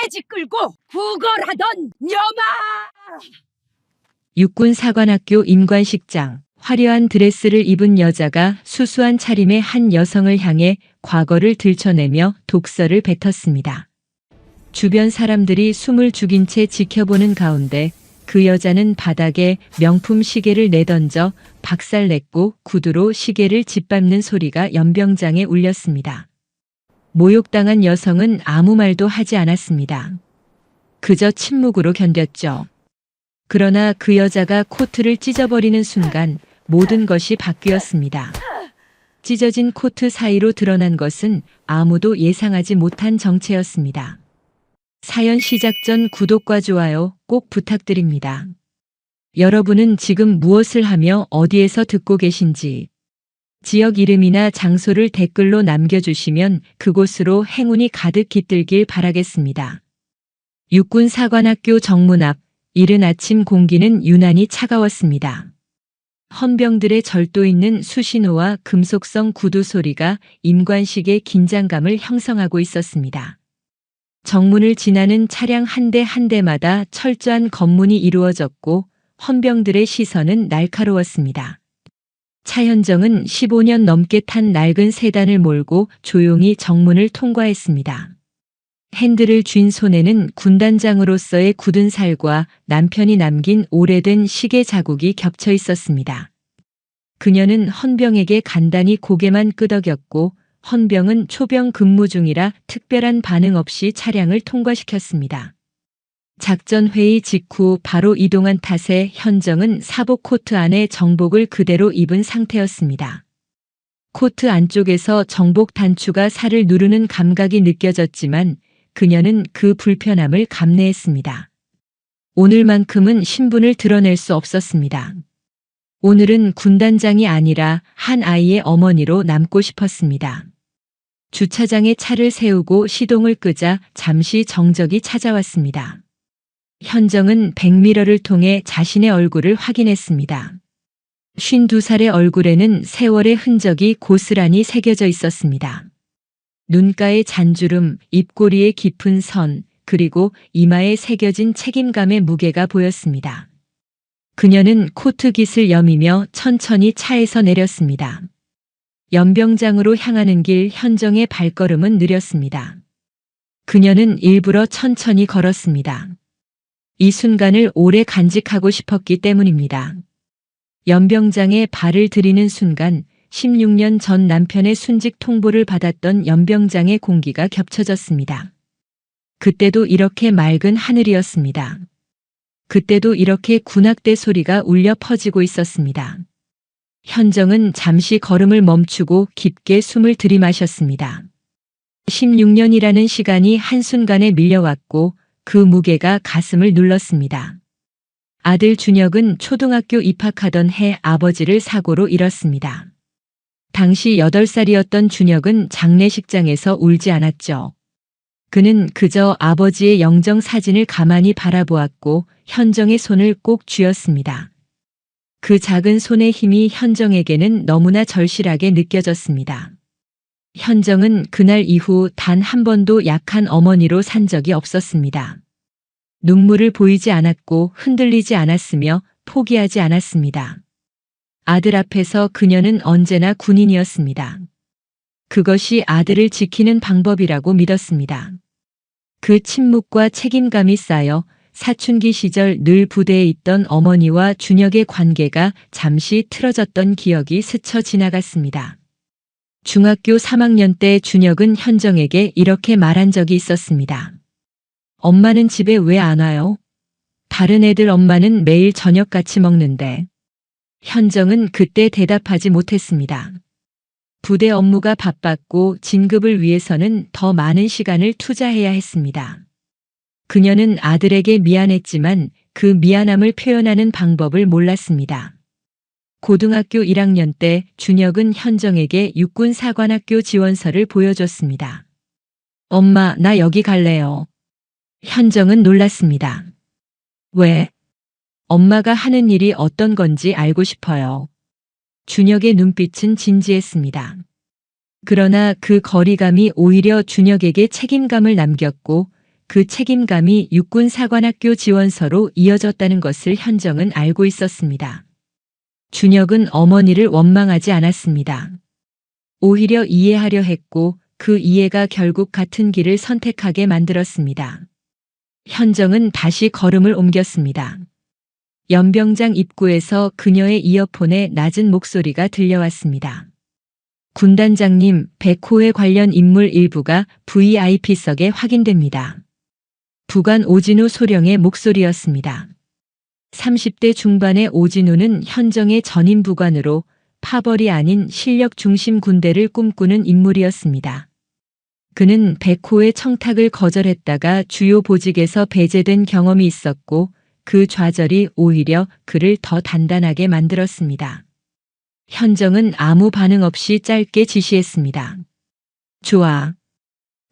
돼지 끌고 구걸하던 녀마! 육군사관학교 임관식장. 화려한 드레스를 입은 여자가 수수한 차림의 한 여성을 향해 과거를 들춰내며 독서를 뱉었습니다. 주변 사람들이 숨을 죽인 채 지켜보는 가운데 그 여자는 바닥에 명품 시계를 내던져 박살냈고 구두로 시계를 짓밟는 소리가 연병장에 울렸습니다. 모욕당한 여성은 아무 말도 하지 않았습니다. 그저 침묵으로 견뎠죠. 그러나 그 여자가 코트를 찢어버리는 순간 모든 것이 바뀌었습니다. 찢어진 코트 사이로 드러난 것은 아무도 예상하지 못한 정체였습니다. 사연 시작 전 구독과 좋아요 꼭 부탁드립니다. 여러분은 지금 무엇을 하며 어디에서 듣고 계신지, 지역 이름이나 장소를 댓글로 남겨주시면 그곳으로 행운이 가득 깃들길 바라겠습니다. 육군사관학교 정문 앞, 이른 아침 공기는 유난히 차가웠습니다. 헌병들의 절도 있는 수신호와 금속성 구두 소리가 임관식의 긴장감을 형성하고 있었습니다. 정문을 지나는 차량 한 대 한 대마다 철저한 검문이 이루어졌고 헌병들의 시선은 날카로웠습니다. 차현정은 15년 넘게 탄 낡은 세단을 몰고 조용히 정문을 통과했습니다. 핸들을 쥔 손에는 군단장으로서의 굳은 살과 남편이 남긴 오래된 시계 자국이 겹쳐 있었습니다. 그녀는 헌병에게 간단히 고개만 끄덕였고 헌병은 초병 근무 중이라 특별한 반응 없이 차량을 통과시켰습니다. 작전회의 직후 바로 이동한 탓에 현정은 사복 코트 안에 정복을 그대로 입은 상태였습니다. 코트 안쪽에서 정복 단추가 살을 누르는 감각이 느껴졌지만 그녀는 그 불편함을 감내했습니다. 오늘만큼은 신분을 드러낼 수 없었습니다. 오늘은 군단장이 아니라 한 아이의 어머니로 남고 싶었습니다. 주차장에 차를 세우고 시동을 끄자 잠시 정적이 찾아왔습니다. 현정은 백미러를 통해 자신의 얼굴을 확인했습니다. 52살의 얼굴에는 세월의 흔적이 고스란히 새겨져 있었습니다. 눈가의 잔주름, 입꼬리의 깊은 선, 그리고 이마에 새겨진 책임감의 무게가 보였습니다. 그녀는 코트 깃을 여미며 천천히 차에서 내렸습니다. 연병장으로 향하는 길 현정의 발걸음은 느렸습니다. 그녀는 일부러 천천히 걸었습니다. 이 순간을 오래 간직하고 싶었기 때문입니다. 연병장에 발을 들이는 순간 16년 전 남편의 순직 통보를 받았던 연병장의 공기가 겹쳐졌습니다. 그때도 이렇게 맑은 하늘이었습니다. 그때도 이렇게 군악대 소리가 울려 퍼지고 있었습니다. 현정은 잠시 걸음을 멈추고 깊게 숨을 들이마셨습니다. 16년이라는 시간이 한순간에 밀려왔고 그 무게가 가슴을 눌렀습니다. 아들 준혁은 초등학교 입학하던 해 아버지를 사고로 잃었습니다. 당시 8살이었던 준혁은 장례식장에서 울지 않았죠. 그는 그저 아버지의 영정 사진을 가만히 바라보았고 현정의 손을 꼭 쥐었습니다. 그 작은 손의 힘이 현정에게는 너무나 절실하게 느껴졌습니다. 현정은 그날 이후 단 한 번도 약한 어머니로 산 적이 없었습니다. 눈물을 보이지 않았고 흔들리지 않았으며 포기하지 않았습니다. 아들 앞에서 그녀는 언제나 군인이었습니다. 그것이 아들을 지키는 방법이라고 믿었습니다. 그 침묵과 책임감이 쌓여 사춘기 시절 늘 부대에 있던 어머니와 준혁의 관계가 잠시 틀어졌던 기억이 스쳐 지나갔습니다. 중학교 3학년 때 준혁은 현정에게 이렇게 말한 적이 있었습니다. 엄마는 집에 왜 안 와요? 다른 애들 엄마는 매일 저녁 같이 먹는데. 현정은 그때 대답하지 못했습니다. 부대 업무가 바빴고 진급을 위해서는 더 많은 시간을 투자해야 했습니다. 그녀는 아들에게 미안했지만 그 미안함을 표현하는 방법을 몰랐습니다. 고등학교 1학년 때 준혁은 현정에게 육군사관학교 지원서를 보여줬습니다. 엄마, 나 여기 갈래요. 현정은 놀랐습니다. 왜? 엄마가 하는 일이 어떤 건지 알고 싶어요. 준혁의 눈빛은 진지했습니다. 그러나 그 거리감이 오히려 준혁에게 책임감을 남겼고 그 책임감이 육군사관학교 지원서로 이어졌다는 것을 현정은 알고 있었습니다. 준혁은 어머니를 원망하지 않았습니다. 오히려 이해하려 했고 그 이해가 결국 같은 길을 선택하게 만들었습니다. 현정은 다시 걸음을 옮겼습니다. 연병장 입구에서 그녀의 이어폰에 낮은 목소리가 들려왔습니다. 군단장님, 백호의 관련 인물 일부가 VIP석에 확인됩니다. 부관 오진우 소령의 목소리였습니다. 30대 중반의 오진우는 현정의 전임 부관으로 파벌이 아닌 실력 중심 군대를 꿈꾸는 인물이었습니다. 그는 백호의 청탁을 거절했다가 주요 보직에서 배제된 경험이 있었고 그 좌절이 오히려 그를 더 단단하게 만들었습니다. 현정은 아무 반응 없이 짧게 지시했습니다. 좋아.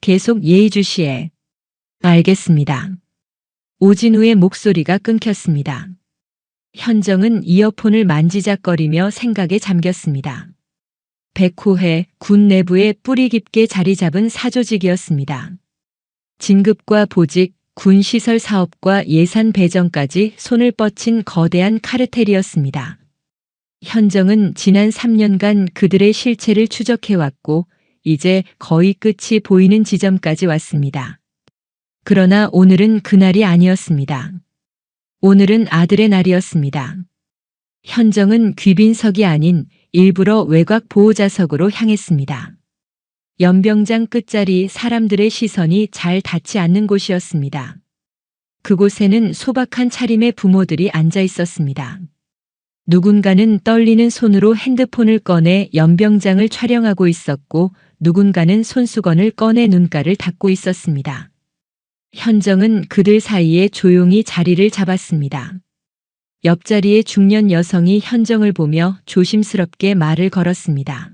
계속 예의주시해. 알겠습니다. 오진우의 목소리가 끊겼습니다. 현정은 이어폰을 만지작거리며 생각에 잠겼습니다. 백호회 군 내부에 뿌리 깊게 자리 잡은 사조직이었습니다. 진급과 보직, 군 시설 사업과 예산 배정까지 손을 뻗친 거대한 카르텔이었습니다. 현정은 지난 3년간 그들의 실체를 추적해왔고 이제 거의 끝이 보이는 지점까지 왔습니다. 그러나 오늘은 그날이 아니었습니다. 오늘은 아들의 날이었습니다. 현정은 귀빈석이 아닌 일부러 외곽 보호자석으로 향했습니다. 연병장 끝자리 사람들의 시선이 잘 닿지 않는 곳이었습니다. 그곳에는 소박한 차림의 부모들이 앉아 있었습니다. 누군가는 떨리는 손으로 핸드폰을 꺼내 연병장을 촬영하고 있었고 누군가는 손수건을 꺼내 눈가를 닦고 있었습니다. 현정은 그들 사이에 조용히 자리를 잡았습니다. 옆자리의 중년 여성이 현정을 보며 조심스럽게 말을 걸었습니다.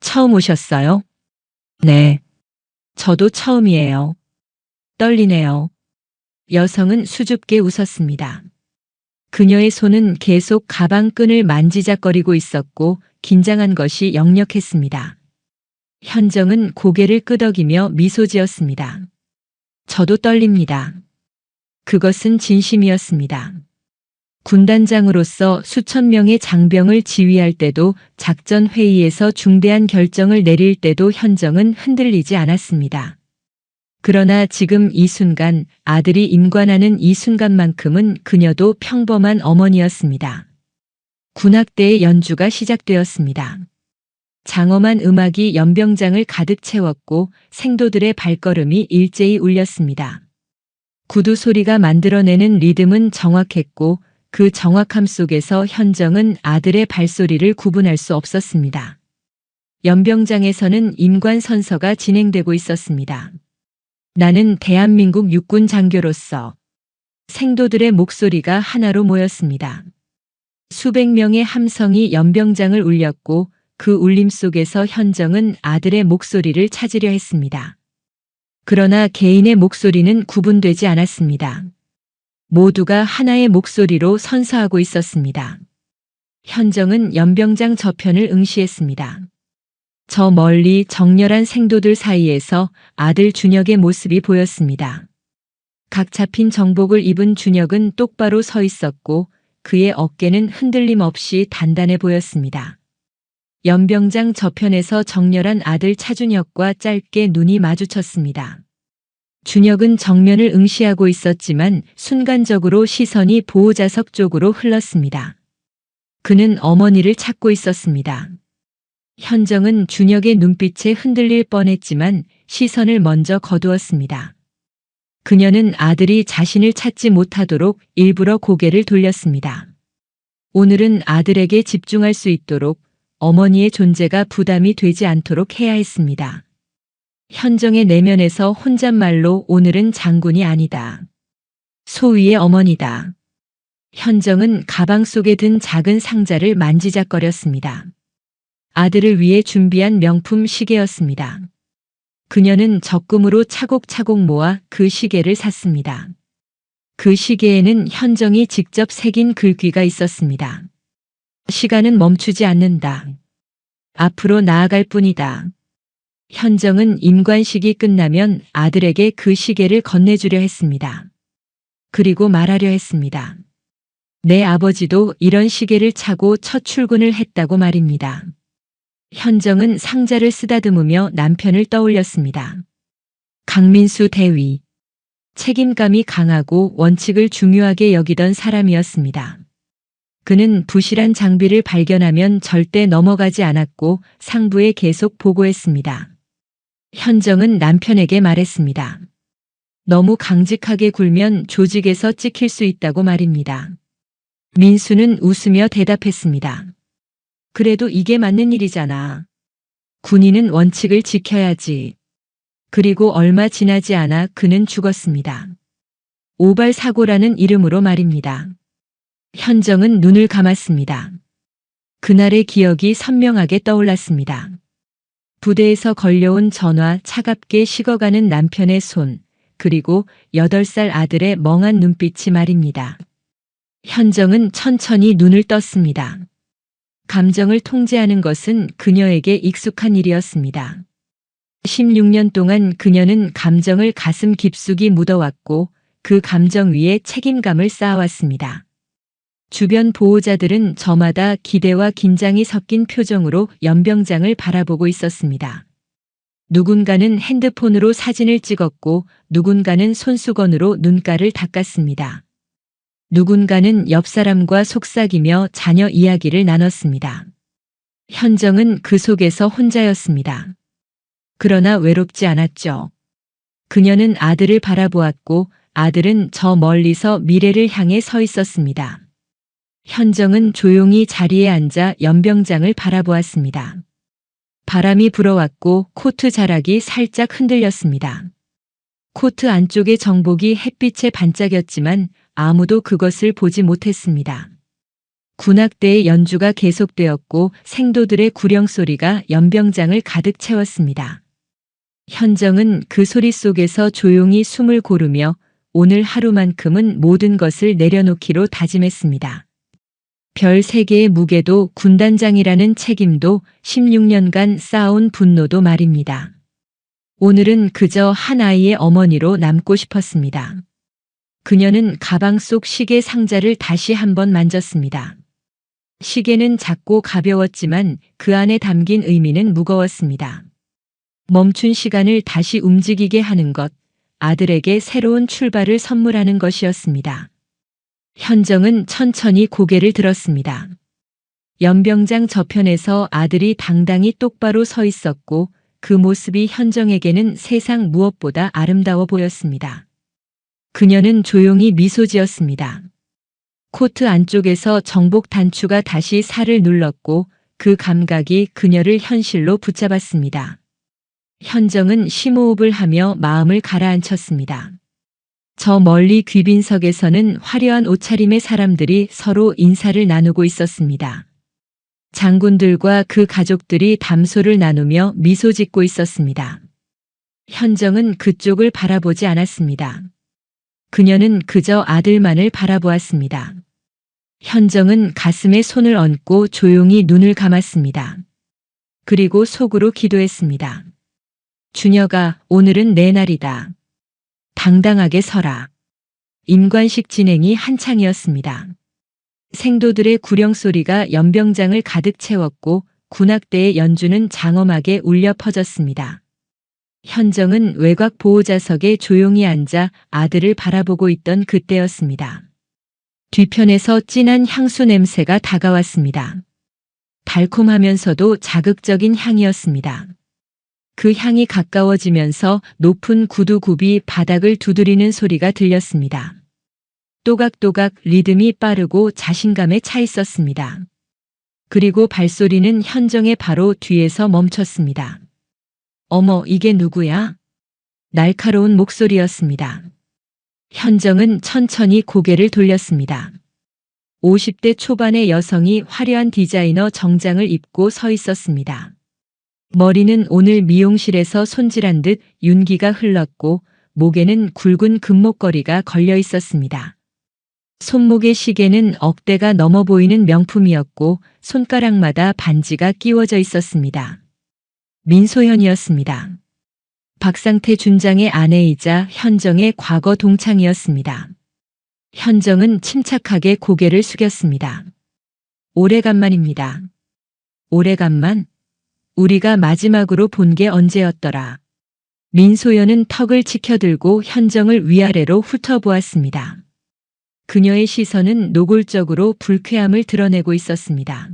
처음 오셨어요? 네. 저도 처음이에요. 떨리네요. 여성은 수줍게 웃었습니다. 그녀의 손은 계속 가방 끈을 만지작거리고 있었고 긴장한 것이 역력했습니다. 현정은 고개를 끄덕이며 미소 지었습니다. 저도 떨립니다. 그것은 진심이었습니다. 군단장으로서 수천 명의 장병을 지휘할 때도 작전 회의에서 중대한 결정을 내릴 때도 현정은 흔들리지 않았습니다. 그러나 지금 이 순간 아들이 임관하는 이 순간만큼은 그녀도 평범한 어머니였습니다. 군악대의 연주가 시작되었습니다. 장엄한 음악이 연병장을 가득 채웠고 생도들의 발걸음이 일제히 울렸습니다. 구두 소리가 만들어내는 리듬은 정확했고 그 정확함 속에서 현정은 아들의 발소리를 구분할 수 없었습니다. 연병장에서는 임관 선서가 진행되고 있었습니다. 나는 대한민국 육군 장교로서 생도들의 목소리가 하나로 모였습니다. 수백 명의 함성이 연병장을 울렸고 그 울림 속에서 현정은 아들의 목소리를 찾으려 했습니다. 그러나 개인의 목소리는 구분되지 않았습니다. 모두가 하나의 목소리로 선서하고 있었습니다. 현정은 연병장 저편을 응시했습니다. 저 멀리 정렬한 생도들 사이에서 아들 준혁의 모습이 보였습니다. 각 잡힌 정복을 입은 준혁은 똑바로 서 있었고 그의 어깨는 흔들림 없이 단단해 보였습니다. 연병장 저편에서 정렬한 아들 차준혁과 짧게 눈이 마주쳤습니다. 준혁은 정면을 응시하고 있었지만 순간적으로 시선이 보호자석 쪽으로 흘렀습니다. 그는 어머니를 찾고 있었습니다. 현정은 준혁의 눈빛에 흔들릴 뻔했지만 시선을 먼저 거두었습니다. 그녀는 아들이 자신을 찾지 못하도록 일부러 고개를 돌렸습니다. 오늘은 아들에게 집중할 수 있도록 어머니의 존재가 부담이 되지 않도록 해야 했습니다. 현정의 내면에서 혼잣말로 오늘은 장군이 아니다. 소위의 어머니다. 현정은 가방 속에 든 작은 상자를 만지작거렸습니다. 아들을 위해 준비한 명품 시계였습니다. 그녀는 적금으로 차곡차곡 모아 그 시계를 샀습니다. 그 시계에는 현정이 직접 새긴 글귀가 있었습니다. 시간은 멈추지 않는다. 앞으로 나아갈 뿐이다. 현정은 임관식이 끝나면 아들에게 그 시계를 건네주려 했습니다. 그리고 말하려 했습니다. 내 아버지도 이런 시계를 차고 첫 출근을 했다고 말입니다. 현정은 상자를 쓰다듬으며 남편을 떠올렸습니다. 강민수 대위. 책임감이 강하고 원칙을 중요하게 여기던 사람이었습니다. 그는 부실한 장비를 발견하면 절대 넘어가지 않았고 상부에 계속 보고했습니다. 현정은 남편에게 말했습니다. 너무 강직하게 굴면 조직에서 찍힐 수 있다고 말입니다. 민수는 웃으며 대답했습니다. 그래도 이게 맞는 일이잖아. 군인은 원칙을 지켜야지. 그리고 얼마 지나지 않아 그는 죽었습니다. 오발사고라는 이름으로 말입니다. 현정은 눈을 감았습니다. 그날의 기억이 선명하게 떠올랐습니다. 부대에서 걸려온 전화, 차갑게 식어가는 남편의 손, 그리고 8살 아들의 멍한 눈빛이 말입니다. 현정은 천천히 눈을 떴습니다. 감정을 통제하는 것은 그녀에게 익숙한 일이었습니다. 16년 동안 그녀는 감정을 가슴 깊숙이 묻어왔고 그 감정 위에 책임감을 쌓아왔습니다. 주변 보호자들은 저마다 기대와 긴장이 섞인 표정으로 연병장을 바라보고 있었습니다. 누군가는 핸드폰으로 사진을 찍었고 누군가는 손수건으로 눈가를 닦았습니다. 누군가는 옆 사람과 속삭이며 자녀 이야기를 나눴습니다. 현정은 그 속에서 혼자였습니다. 그러나 외롭지 않았죠. 그녀는 아들을 바라보았고 아들은 저 멀리서 미래를 향해 서 있었습니다. 현정은 조용히 자리에 앉아 연병장을 바라보았습니다. 바람이 불어왔고 코트 자락이 살짝 흔들렸습니다. 코트 안쪽의 정복이 햇빛에 반짝였지만 아무도 그것을 보지 못했습니다. 군악대의 연주가 계속되었고 생도들의 구령 소리가 연병장을 가득 채웠습니다. 현정은 그 소리 속에서 조용히 숨을 고르며 오늘 하루만큼은 모든 것을 내려놓기로 다짐했습니다. 별 3개의 무게도 군단장이라는 책임도 16년간 쌓아온 분노도 말입니다. 오늘은 그저 한 아이의 어머니로 남고 싶었습니다. 그녀는 가방 속 시계 상자를 다시 한번 만졌습니다. 시계는 작고 가벼웠지만 그 안에 담긴 의미는 무거웠습니다. 멈춘 시간을 다시 움직이게 하는 것, 아들에게 새로운 출발을 선물하는 것이었습니다. 현정은 천천히 고개를 들었습니다. 연병장 저편에서 아들이 당당히 똑바로 서 있었고 그 모습이 현정에게는 세상 무엇보다 아름다워 보였습니다. 그녀는 조용히 미소 지었습니다. 코트 안쪽에서 정복 단추가 다시 살을 눌렀고 그 감각이 그녀를 현실로 붙잡았습니다. 현정은 심호흡을 하며 마음을 가라앉혔습니다. 저 멀리 귀빈석에서는 화려한 옷차림의 사람들이 서로 인사를 나누고 있었습니다. 장군들과 그 가족들이 담소를 나누며 미소 짓고 있었습니다. 현정은 그쪽을 바라보지 않았습니다. 그녀는 그저 아들만을 바라보았습니다. 현정은 가슴에 손을 얹고 조용히 눈을 감았습니다. 그리고 속으로 기도했습니다. 준혁아, 오늘은 내 날이다. 당당하게 서라. 임관식 진행이 한창이었습니다. 생도들의 구령 소리가 연병장을 가득 채웠고 군악대의 연주는 장엄하게 울려 퍼졌습니다. 현정은 외곽 보호자석에 조용히 앉아 아들을 바라보고 있던 그때였습니다. 뒤편에서 진한 향수 냄새가 다가왔습니다. 달콤하면서도 자극적인 향이었습니다. 그 향이 가까워지면서 높은 구두굽이 바닥을 두드리는 소리가 들렸습니다. 또각또각 리듬이 빠르고 자신감에 차 있었습니다. 그리고 발소리는 현정의 바로 뒤에서 멈췄습니다. 어머, 이게 누구야? 날카로운 목소리였습니다. 현정은 천천히 고개를 돌렸습니다. 50대 초반의 여성이 화려한 디자이너 정장을 입고 서 있었습니다. 머리는 오늘 미용실에서 손질한 듯 윤기가 흘렀고 목에는 굵은 금목걸이가 걸려 있었습니다. 손목의 시계는 억대가 넘어 보이는 명품이었고 손가락마다 반지가 끼워져 있었습니다. 민소현이었습니다. 박상태 준장의 아내이자 현정의 과거 동창이었습니다. 현정은 침착하게 고개를 숙였습니다. 오래간만입니다. 오래간만? 우리가 마지막으로 본 게 언제였더라. 민소연은 턱을 치켜들고 현정을 위아래로 훑어보았습니다. 그녀의 시선은 노골적으로 불쾌함을 드러내고 있었습니다.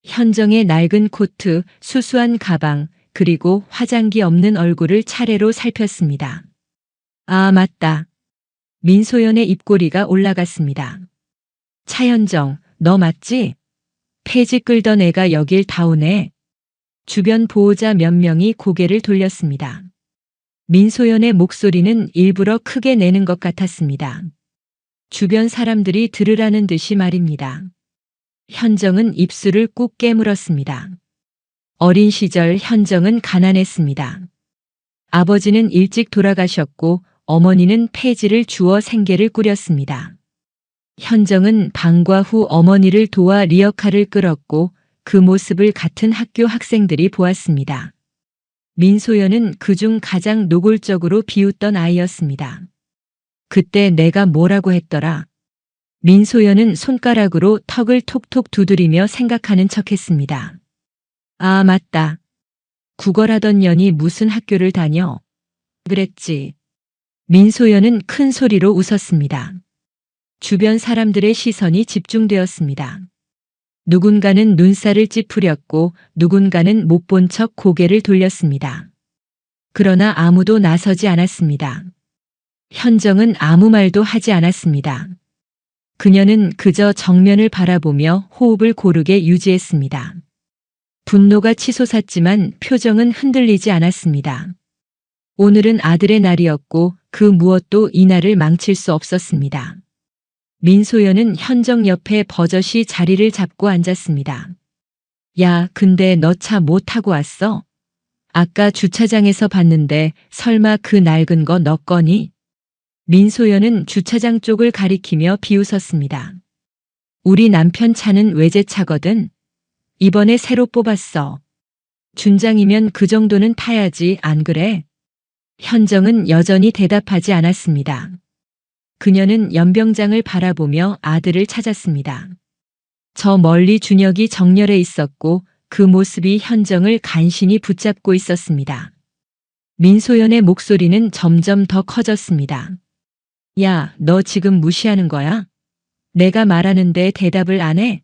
현정의 낡은 코트, 수수한 가방, 그리고 화장기 없는 얼굴을 차례로 살폈습니다. 아, 맞다. 민소연의 입꼬리가 올라갔습니다. 차현정, 너 맞지? 폐지 끌던 애가 여길 다 오네. 주변 보호자 몇 명이 고개를 돌렸습니다. 민소연의 목소리는 일부러 크게 내는 것 같았습니다. 주변 사람들이 들으라는 듯이 말입니다. 현정은 입술을 꾹 깨물었습니다. 어린 시절 현정은 가난했습니다. 아버지는 일찍 돌아가셨고 어머니는 폐지를 주워 생계를 꾸렸습니다. 현정은 방과 후 어머니를 도와 리어카를 끌었고 그 모습을 같은 학교 학생들이 보았습니다. 민소연은 그중 가장 노골적으로 비웃던 아이였습니다. 그때 내가 뭐라고 했더라. 민소연은 손가락으로 턱을 톡톡 두드리며 생각하는 척했습니다. 아, 맞다. 국어라던 년이 무슨 학교를 다녀? 그랬지. 민소연은 큰 소리로 웃었습니다. 주변 사람들의 시선이 집중되었습니다. 누군가는 눈살을 찌푸렸고 누군가는 못 본 척 고개를 돌렸습니다. 그러나 아무도 나서지 않았습니다. 현정은 아무 말도 하지 않았습니다. 그녀는 그저 정면을 바라보며 호흡을 고르게 유지했습니다. 분노가 치솟았지만 표정은 흔들리지 않았습니다. 오늘은 아들의 날이었고 그 무엇도 이 날을 망칠 수 없었습니다. 민소연은 현정 옆에 버젓이 자리를 잡고 앉았습니다. 야, 근데 너 차 뭐 타고 왔어? 아까 주차장에서 봤는데 설마 그 낡은 거 너 거니? 민소연은 주차장 쪽을 가리키며 비웃었습니다. 우리 남편 차는 외제차거든. 이번에 새로 뽑았어. 준장이면 그 정도는 타야지, 안 그래? 현정은 여전히 대답하지 않았습니다. 그녀는 연병장을 바라보며 아들을 찾았습니다. 저 멀리 준혁이 정렬해 있었고 그 모습이 현정을 간신히 붙잡고 있었습니다. 민소연의 목소리는 점점 더 커졌습니다. 야, 너 지금 무시하는 거야? 내가 말하는데 대답을 안 해?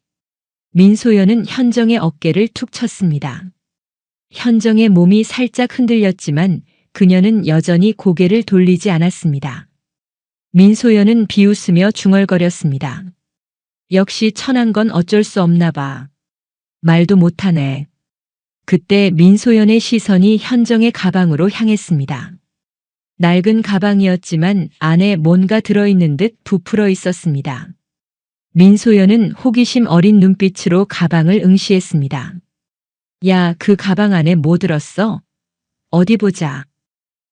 민소연은 현정의 어깨를 툭 쳤습니다. 현정의 몸이 살짝 흔들렸지만 그녀는 여전히 고개를 돌리지 않았습니다. 민소연은 비웃으며 중얼거렸습니다. 역시 천한 건 어쩔 수 없나 봐. 말도 못하네. 그때 민소연의 시선이 현정의 가방으로 향했습니다. 낡은 가방이었지만 안에 뭔가 들어있는 듯 부풀어 있었습니다. 민소연은 호기심 어린 눈빛으로 가방을 응시했습니다. 야, 그 가방 안에 뭐 들었어? 어디 보자.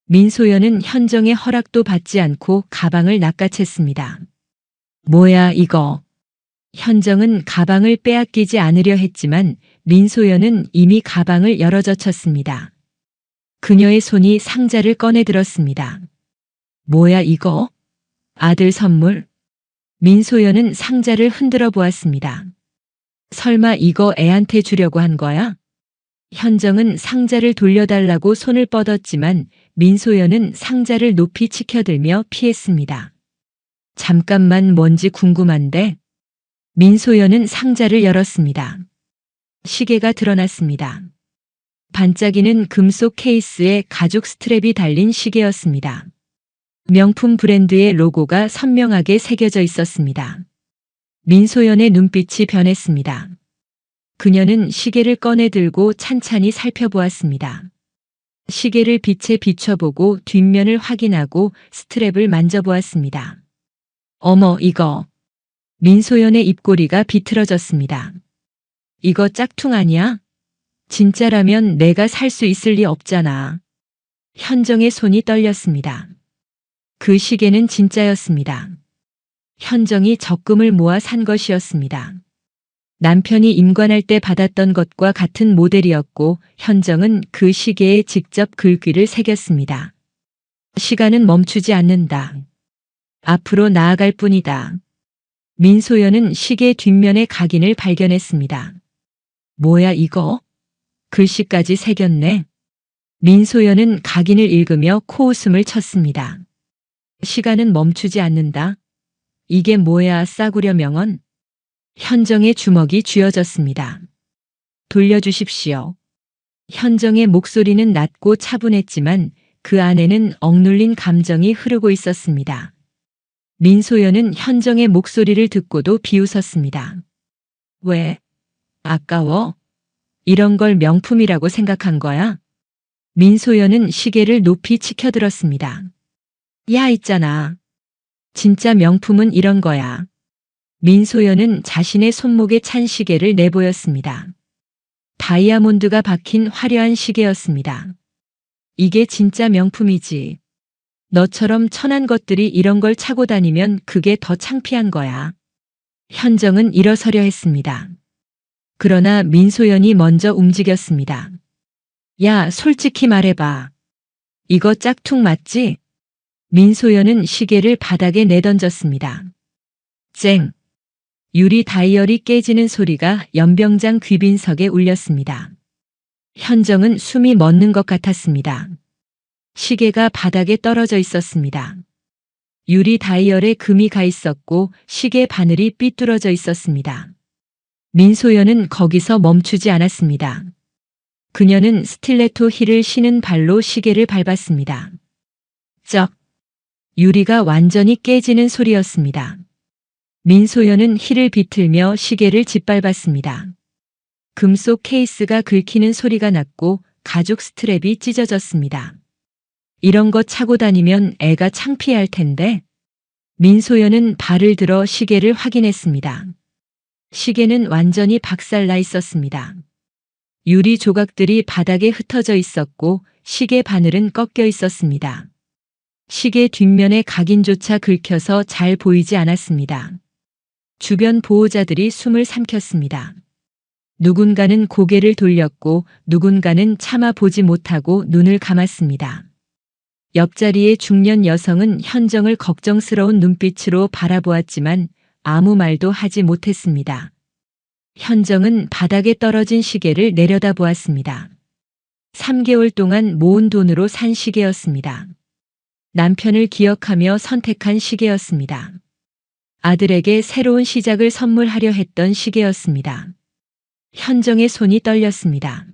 민소연은 현정의 허락도 받지 않고 가방을 낚아챘습니다. 뭐야 이거. 현정은 가방을 빼앗기지 않으려 했지만 민소연은 이미 가방을 열어젖혔습니다. 그녀의 손이 상자를 꺼내 들었습니다. 뭐야 이거? 아들 선물? 민소연은 상자를 흔들어 보았습니다. 설마 이거 애한테 주려고 한 거야? 현정은 상자를 돌려달라고 손을 뻗었지만 민소연은 상자를 높이 치켜들며 피했습니다. 잠깐만, 뭔지 궁금한데. 민소연은 상자를 열었습니다. 시계가 드러났습니다. 반짝이는 금속 케이스에 가죽 스트랩이 달린 시계였습니다. 명품 브랜드의 로고가 선명하게 새겨져 있었습니다. 민소연의 눈빛이 변했습니다. 그녀는 시계를 꺼내 들고 찬찬히 살펴보았습니다. 시계를 빛에 비춰보고 뒷면을 확인하고 스트랩을 만져보았습니다. 어머, 이거. 민소연의 입꼬리가 비틀어졌습니다. 이거 짝퉁 아니야? 진짜라면 내가 살 수 있을 리 없잖아. 현정의 손이 떨렸습니다. 그 시계는 진짜였습니다. 현정이 적금을 모아 산 것이었습니다. 남편이 임관할 때 받았던 것과 같은 모델이었고 현정은 그 시계에 직접 글귀를 새겼습니다. 시간은 멈추지 않는다. 앞으로 나아갈 뿐이다. 민소연은 시계 뒷면의 각인을 발견했습니다. 뭐야 이거? 글씨까지 새겼네. 민소연은 각인을 읽으며 코웃음을 쳤습니다. 시간은 멈추지 않는다. 이게 뭐야 싸구려 명언? 현정의 주먹이 쥐어졌습니다. 돌려주십시오. 현정의 목소리는 낮고 차분했지만 그 안에는 억눌린 감정이 흐르고 있었습니다. 민소연은 현정의 목소리를 듣고도 비웃었습니다. 왜? 아까워? 이런 걸 명품이라고 생각한 거야? 민소연은 시계를 높이 치켜들었습니다. 야, 있잖아. 진짜 명품은 이런 거야. 민소연은 자신의 손목에 찬 시계를 내보였습니다. 다이아몬드가 박힌 화려한 시계였습니다. 이게 진짜 명품이지. 너처럼 천한 것들이 이런 걸 차고 다니면 그게 더 창피한 거야. 현정은 일어서려 했습니다. 그러나 민소연이 먼저 움직였습니다. 야, 솔직히 말해봐. 이거 짝퉁 맞지? 민소연은 시계를 바닥에 내던졌습니다. 쨍! 유리 다이얼이 깨지는 소리가 연병장 귀빈석에 울렸습니다. 현정은 숨이 멎는 것 같았습니다. 시계가 바닥에 떨어져 있었습니다. 유리 다이얼에 금이 가 있었고 시계 바늘이 삐뚤어져 있었습니다. 민소연은 거기서 멈추지 않았습니다. 그녀는 스틸레토 힐을 신은 발로 시계를 밟았습니다. 쩍! 유리가 완전히 깨지는 소리였습니다. 민소연은 힐을 비틀며 시계를 짓밟았습니다. 금속 케이스가 긁히는 소리가 났고 가죽 스트랩이 찢어졌습니다. 이런 거 차고 다니면 애가 창피할 텐데. 민소연은 발을 들어 시계를 확인했습니다. 시계는 완전히 박살나 있었습니다. 유리 조각들이 바닥에 흩어져 있었고 시계 바늘은 꺾여 있었습니다. 시계 뒷면의 각인조차 긁혀서 잘 보이지 않았습니다. 주변 보호자들이 숨을 삼켰습니다. 누군가는 고개를 돌렸고 누군가는 참아 보지 못하고 눈을 감았습니다. 옆자리의 중년 여성은 현정을 걱정스러운 눈빛으로 바라보았지만 아무 말도 하지 못했습니다. 현정은 바닥에 떨어진 시계를 내려다보았습니다. 3개월 동안 모은 돈으로 산 시계였습니다. 남편을 기억하며 선택한 시계였습니다. 아들에게 새로운 시작을 선물하려 했던 시계였습니다. 현정의 손이 떨렸습니다.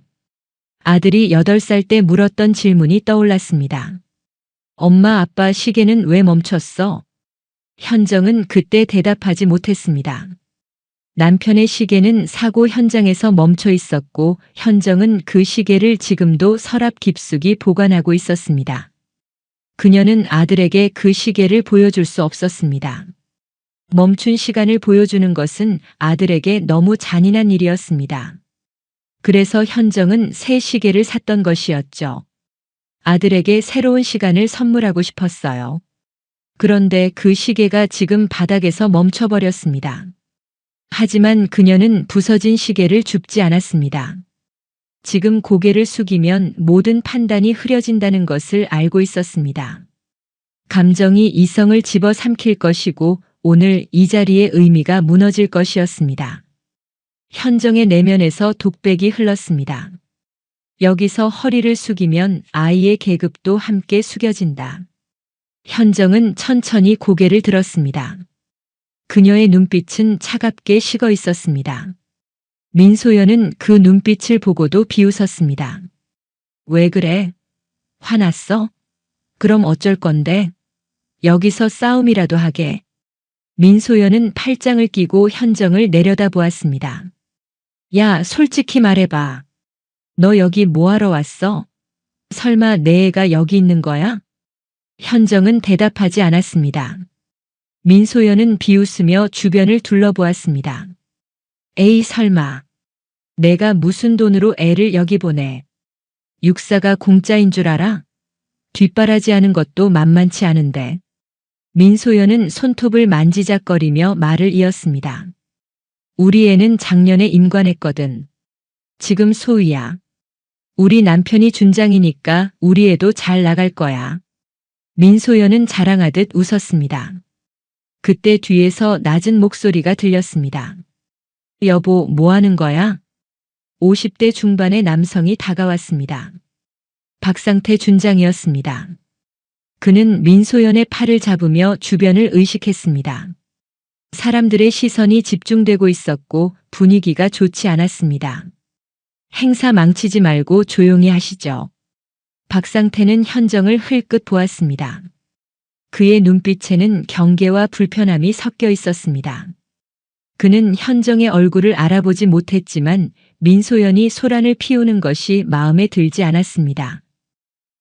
아들이 8살 때 물었던 질문이 떠올랐습니다. 엄마, 아빠 시계는 왜 멈췄어? 현정은 그때 대답하지 못했습니다. 남편의 시계는 사고 현장에서 멈춰 있었고 현정은 그 시계를 지금도 서랍 깊숙이 보관하고 있었습니다. 그녀는 아들에게 그 시계를 보여줄 수 없었습니다. 멈춘 시간을 보여주는 것은 아들에게 너무 잔인한 일이었습니다. 그래서 현정은 새 시계를 샀던 것이었죠. 아들에게 새로운 시간을 선물하고 싶었어요. 그런데 그 시계가 지금 바닥에서 멈춰버렸습니다. 하지만 그녀는 부서진 시계를 줍지 않았습니다. 지금 고개를 숙이면 모든 판단이 흐려진다는 것을 알고 있었습니다. 감정이 이성을 집어삼킬 것이고 오늘 이 자리의 의미가 무너질 것이었습니다. 현정의 내면에서 독백이 흘렀습니다. 여기서 허리를 숙이면 아이의 계급도 함께 숙여진다. 현정은 천천히 고개를 들었습니다. 그녀의 눈빛은 차갑게 식어 있었습니다. 민소연은 그 눈빛을 보고도 비웃었습니다. 왜 그래? 화났어? 그럼 어쩔 건데? 여기서 싸움이라도 하게. 민소연은 팔짱을 끼고 현정을 내려다보았습니다. 야, 솔직히 말해봐. 너 여기 뭐하러 왔어? 설마 내 애가 여기 있는 거야? 현정은 대답하지 않았습니다. 민소연은 비웃으며 주변을 둘러보았습니다. 에이, 설마. 내가 무슨 돈으로 애를 여기 보내. 육사가 공짜인 줄 알아? 뒷바라지하는 것도 만만치 않은데. 민소연은 손톱을 만지작거리며 말을 이었습니다. 우리 애는 작년에 임관했거든. 지금 소위야. 우리 남편이 준장이니까 우리 애도 잘 나갈 거야. 민소연은 자랑하듯 웃었습니다. 그때 뒤에서 낮은 목소리가 들렸습니다. 여보, 뭐 하는 거야? 50대 중반의 남성이 다가왔습니다. 박상태 준장이었습니다. 그는 민소연의 팔을 잡으며 주변을 의식했습니다. 사람들의 시선이 집중되고 있었고 분위기가 좋지 않았습니다. 행사 망치지 말고 조용히 하시죠. 박상태는 현정을 흘끗 보았습니다. 그의 눈빛에는 경계와 불편함이 섞여 있었습니다. 그는 현정의 얼굴을 알아보지 못했지만 민소연이 소란을 피우는 것이 마음에 들지 않았습니다.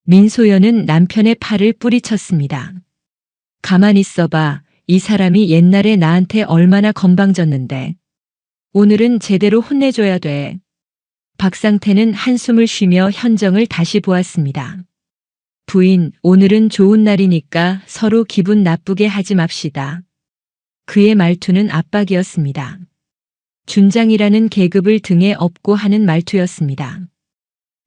민소연은 남편의 팔을 뿌리쳤습니다. 가만히 있어봐. 이 사람이 옛날에 나한테 얼마나 건방졌는데. 오늘은 제대로 혼내줘야 돼. 박상태는 한숨을 쉬며 현정을 다시 보았습니다. 부인, 오늘은 좋은 날이니까 서로 기분 나쁘게 하지 맙시다. 그의 말투는 압박이었습니다. 준장이라는 계급을 등에 업고 하는 말투였습니다.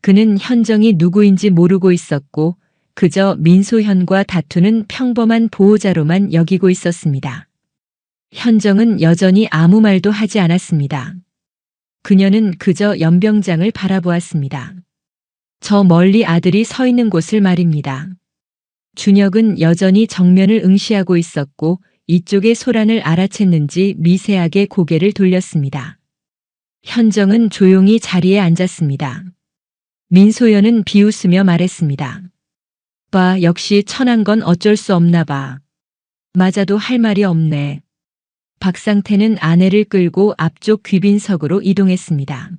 그는 현정이 누구인지 모르고 있었고 그저 민소현과 다투는 평범한 보호자로만 여기고 있었습니다. 현정은 여전히 아무 말도 하지 않았습니다. 그녀는 그저 연병장을 바라보았습니다. 저 멀리 아들이 서 있는 곳을 말입니다. 준혁은 여전히 정면을 응시하고 있었고 이쪽의 소란을 알아챘는지 미세하게 고개를 돌렸습니다. 현정은 조용히 자리에 앉았습니다. 민소연은 비웃으며 말했습니다. 봐, 역시 천한 건 어쩔 수 없나 봐. 맞아도 할 말이 없네. 박상태는 아내를 끌고 앞쪽 귀빈석으로 이동했습니다.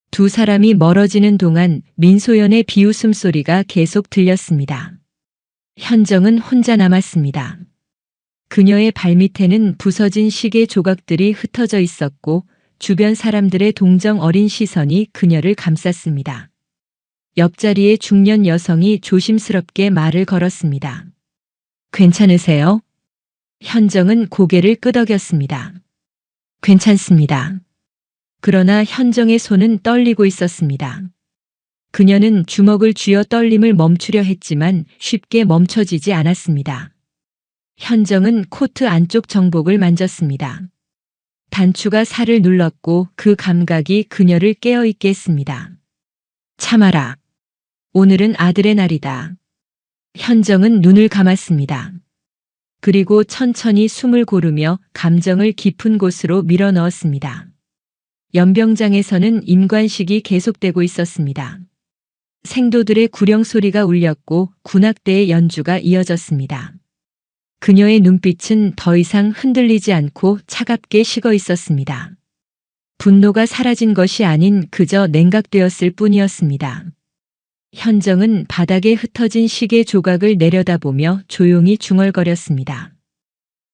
두 사람이 멀어지는 동안 민소연의 비웃음 소리가 계속 들렸습니다. 현정은 혼자 남았습니다. 그녀의 발밑에는 부서진 시계 조각들이 흩어져 있었고 주변 사람들의 동정 어린 시선이 그녀를 감쌌습니다. 옆자리의 중년 여성이 조심스럽게 말을 걸었습니다. 괜찮으세요? 현정은 고개를 끄덕였습니다. 괜찮습니다. 그러나 현정의 손은 떨리고 있었습니다. 그녀는 주먹을 쥐어 떨림을 멈추려 했지만 쉽게 멈춰지지 않았습니다. 현정은 코트 안쪽 정복을 만졌습니다. 단추가 살을 눌렀고 그 감각이 그녀를 깨어있게 했습니다. 참아라. 오늘은 아들의 날이다. 현정은 눈을 감았습니다. 그리고 천천히 숨을 고르며 감정을 깊은 곳으로 밀어 넣었습니다. 연병장에서는 임관식이 계속되고 있었습니다. 생도들의 구령 소리가 울렸고 군악대의 연주가 이어졌습니다. 그녀의 눈빛은 더 이상 흔들리지 않고 차갑게 식어 있었습니다. 분노가 사라진 것이 아닌 그저 냉각되었을 뿐이었습니다. 현정은 바닥에 흩어진 시계 조각을 내려다보며 조용히 중얼거렸습니다.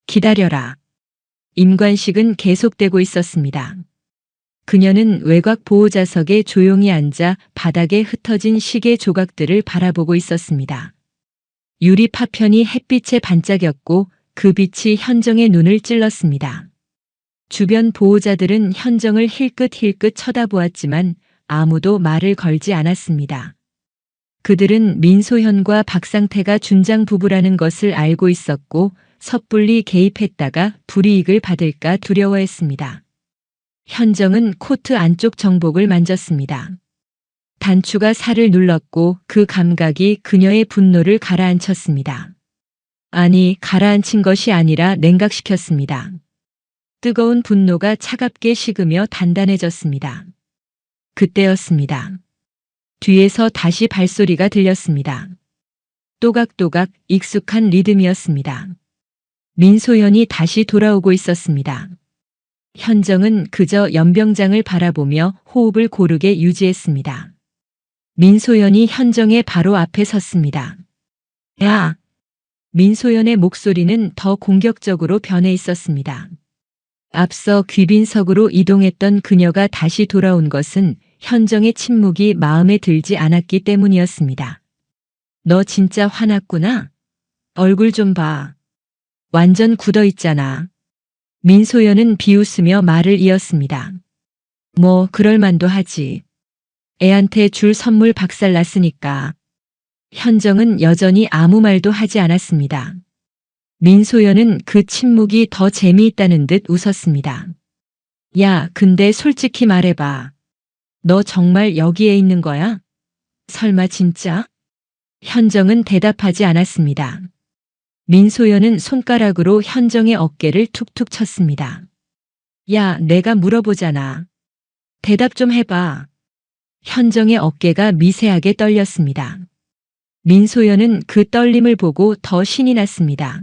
기다려라. 임관식은 계속되고 있었습니다. 그녀는 외곽 보호자석에 조용히 앉아 바닥에 흩어진 시계 조각들을 바라보고 있었습니다. 유리 파편이 햇빛에 반짝였고 그 빛이 현정의 눈을 찔렀습니다. 주변 보호자들은 현정을 힐끗힐끗 쳐다보았지만 아무도 말을 걸지 않았습니다. 그들은 민소현과 박상태가 준장 부부라는 것을 알고 있었고 섣불리 개입했다가 불이익을 받을까 두려워했습니다. 현정은 코트 안쪽 정복을 만졌습니다. 단추가 살을 눌렀고 그 감각이 그녀의 분노를 가라앉혔습니다. 아니, 가라앉힌 것이 아니라 냉각시켰습니다. 뜨거운 분노가 차갑게 식으며 단단해졌습니다. 그때였습니다. 뒤에서 다시 발소리가 들렸습니다. 또각또각 익숙한 리듬이었습니다. 민소연이 다시 돌아오고 있었습니다. 현정은 그저 연병장을 바라보며 호흡을 고르게 유지했습니다. 민소연이 현정의 바로 앞에 섰습니다. 야! 민소연의 목소리는 더 공격적으로 변해 있었습니다. 앞서 귀빈석으로 이동했던 그녀가 다시 돌아온 것은 현정의 침묵이 마음에 들지 않았기 때문이었습니다. 너 진짜 화났구나? 얼굴 좀 봐. 완전 굳어 있잖아. 민소연은 비웃으며 말을 이었습니다. 뭐 그럴 만도 하지. 애한테 줄 선물 박살났으니까. 현정은 여전히 아무 말도 하지 않았습니다. 민소연은 그 침묵이 더 재미있다는 듯 웃었습니다. 야, 근데 솔직히 말해봐. 너 정말 여기에 있는 거야? 설마 진짜? 현정은 대답하지 않았습니다. 민소연은 손가락으로 현정의 어깨를 툭툭 쳤습니다. 야, 내가 물어보잖아. 대답 좀 해봐. 현정의 어깨가 미세하게 떨렸습니다. 민소연은 그 떨림을 보고 더 신이 났습니다.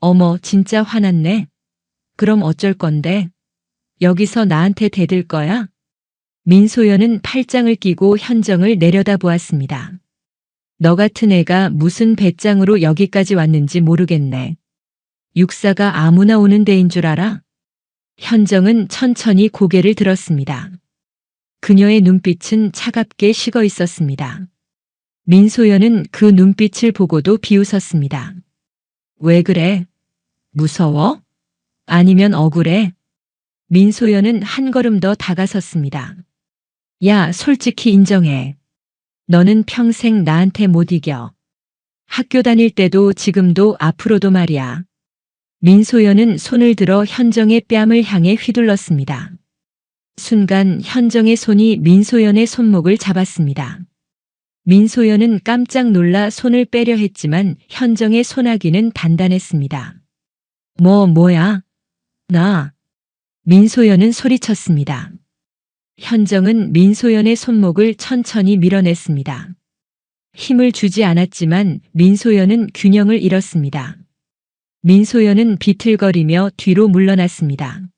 어머, 진짜 화났네. 그럼 어쩔 건데? 여기서 나한테 대들 거야? 민소연은 팔짱을 끼고 현정을 내려다보았습니다. 너 같은 애가 무슨 배짱으로 여기까지 왔는지 모르겠네. 육사가 아무나 오는 데인 줄 알아? 현정은 천천히 고개를 들었습니다. 그녀의 눈빛은 차갑게 식어 있었습니다. 민소연은 그 눈빛을 보고도 비웃었습니다. 왜 그래? 무서워? 아니면 억울해? 민소연은 한 걸음 더 다가섰습니다. 야, 솔직히 인정해. 너는 평생 나한테 못 이겨. 학교 다닐 때도 지금도 앞으로도 말이야. 민소연은 손을 들어 현정의 뺨을 향해 휘둘렀습니다. 순간 현정의 손이 민소연의 손목을 잡았습니다. 민소연은 깜짝 놀라 손을 빼려 했지만 현정의 손아귀는 단단했습니다. 뭐야? 나. 민소연은 소리쳤습니다. 현정은 민소연의 손목을 천천히 밀어냈습니다. 힘을 주지 않았지만 민소연은 균형을 잃었습니다. 민소연은 비틀거리며 뒤로 물러났습니다.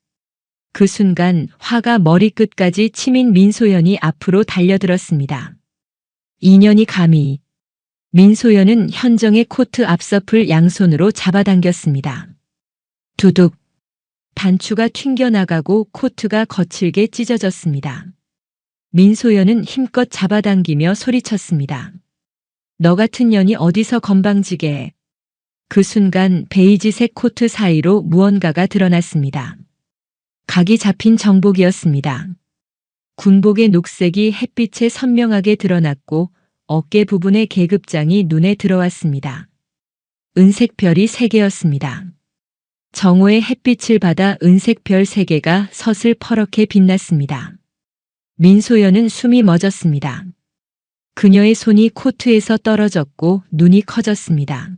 그 순간 화가 머리끝까지 치민 민소연이 앞으로 달려들었습니다. 인연이 감히. 민소연은 현정의 코트 앞서풀 양손으로 잡아당겼습니다. 두둑. 단추가 튕겨나가고 코트가 거칠게 찢어졌습니다. 민소연은 힘껏 잡아당기며 소리쳤습니다. 너 같은 년이 어디서 건방지게 해. 그 순간 베이지색 코트 사이로 무언가가 드러났습니다. 각이 잡힌 정복이었습니다. 군복의 녹색이 햇빛에 선명하게 드러났고 어깨 부분의 계급장이 눈에 들어왔습니다. 은색 별이 3개였습니다. 정오의 햇빛을 받아 은색 별 3개가 서슬 퍼렇게 빛났습니다. 민소연은 숨이 멎었습니다. 그녀의 손이 코트에서 떨어졌고 눈이 커졌습니다.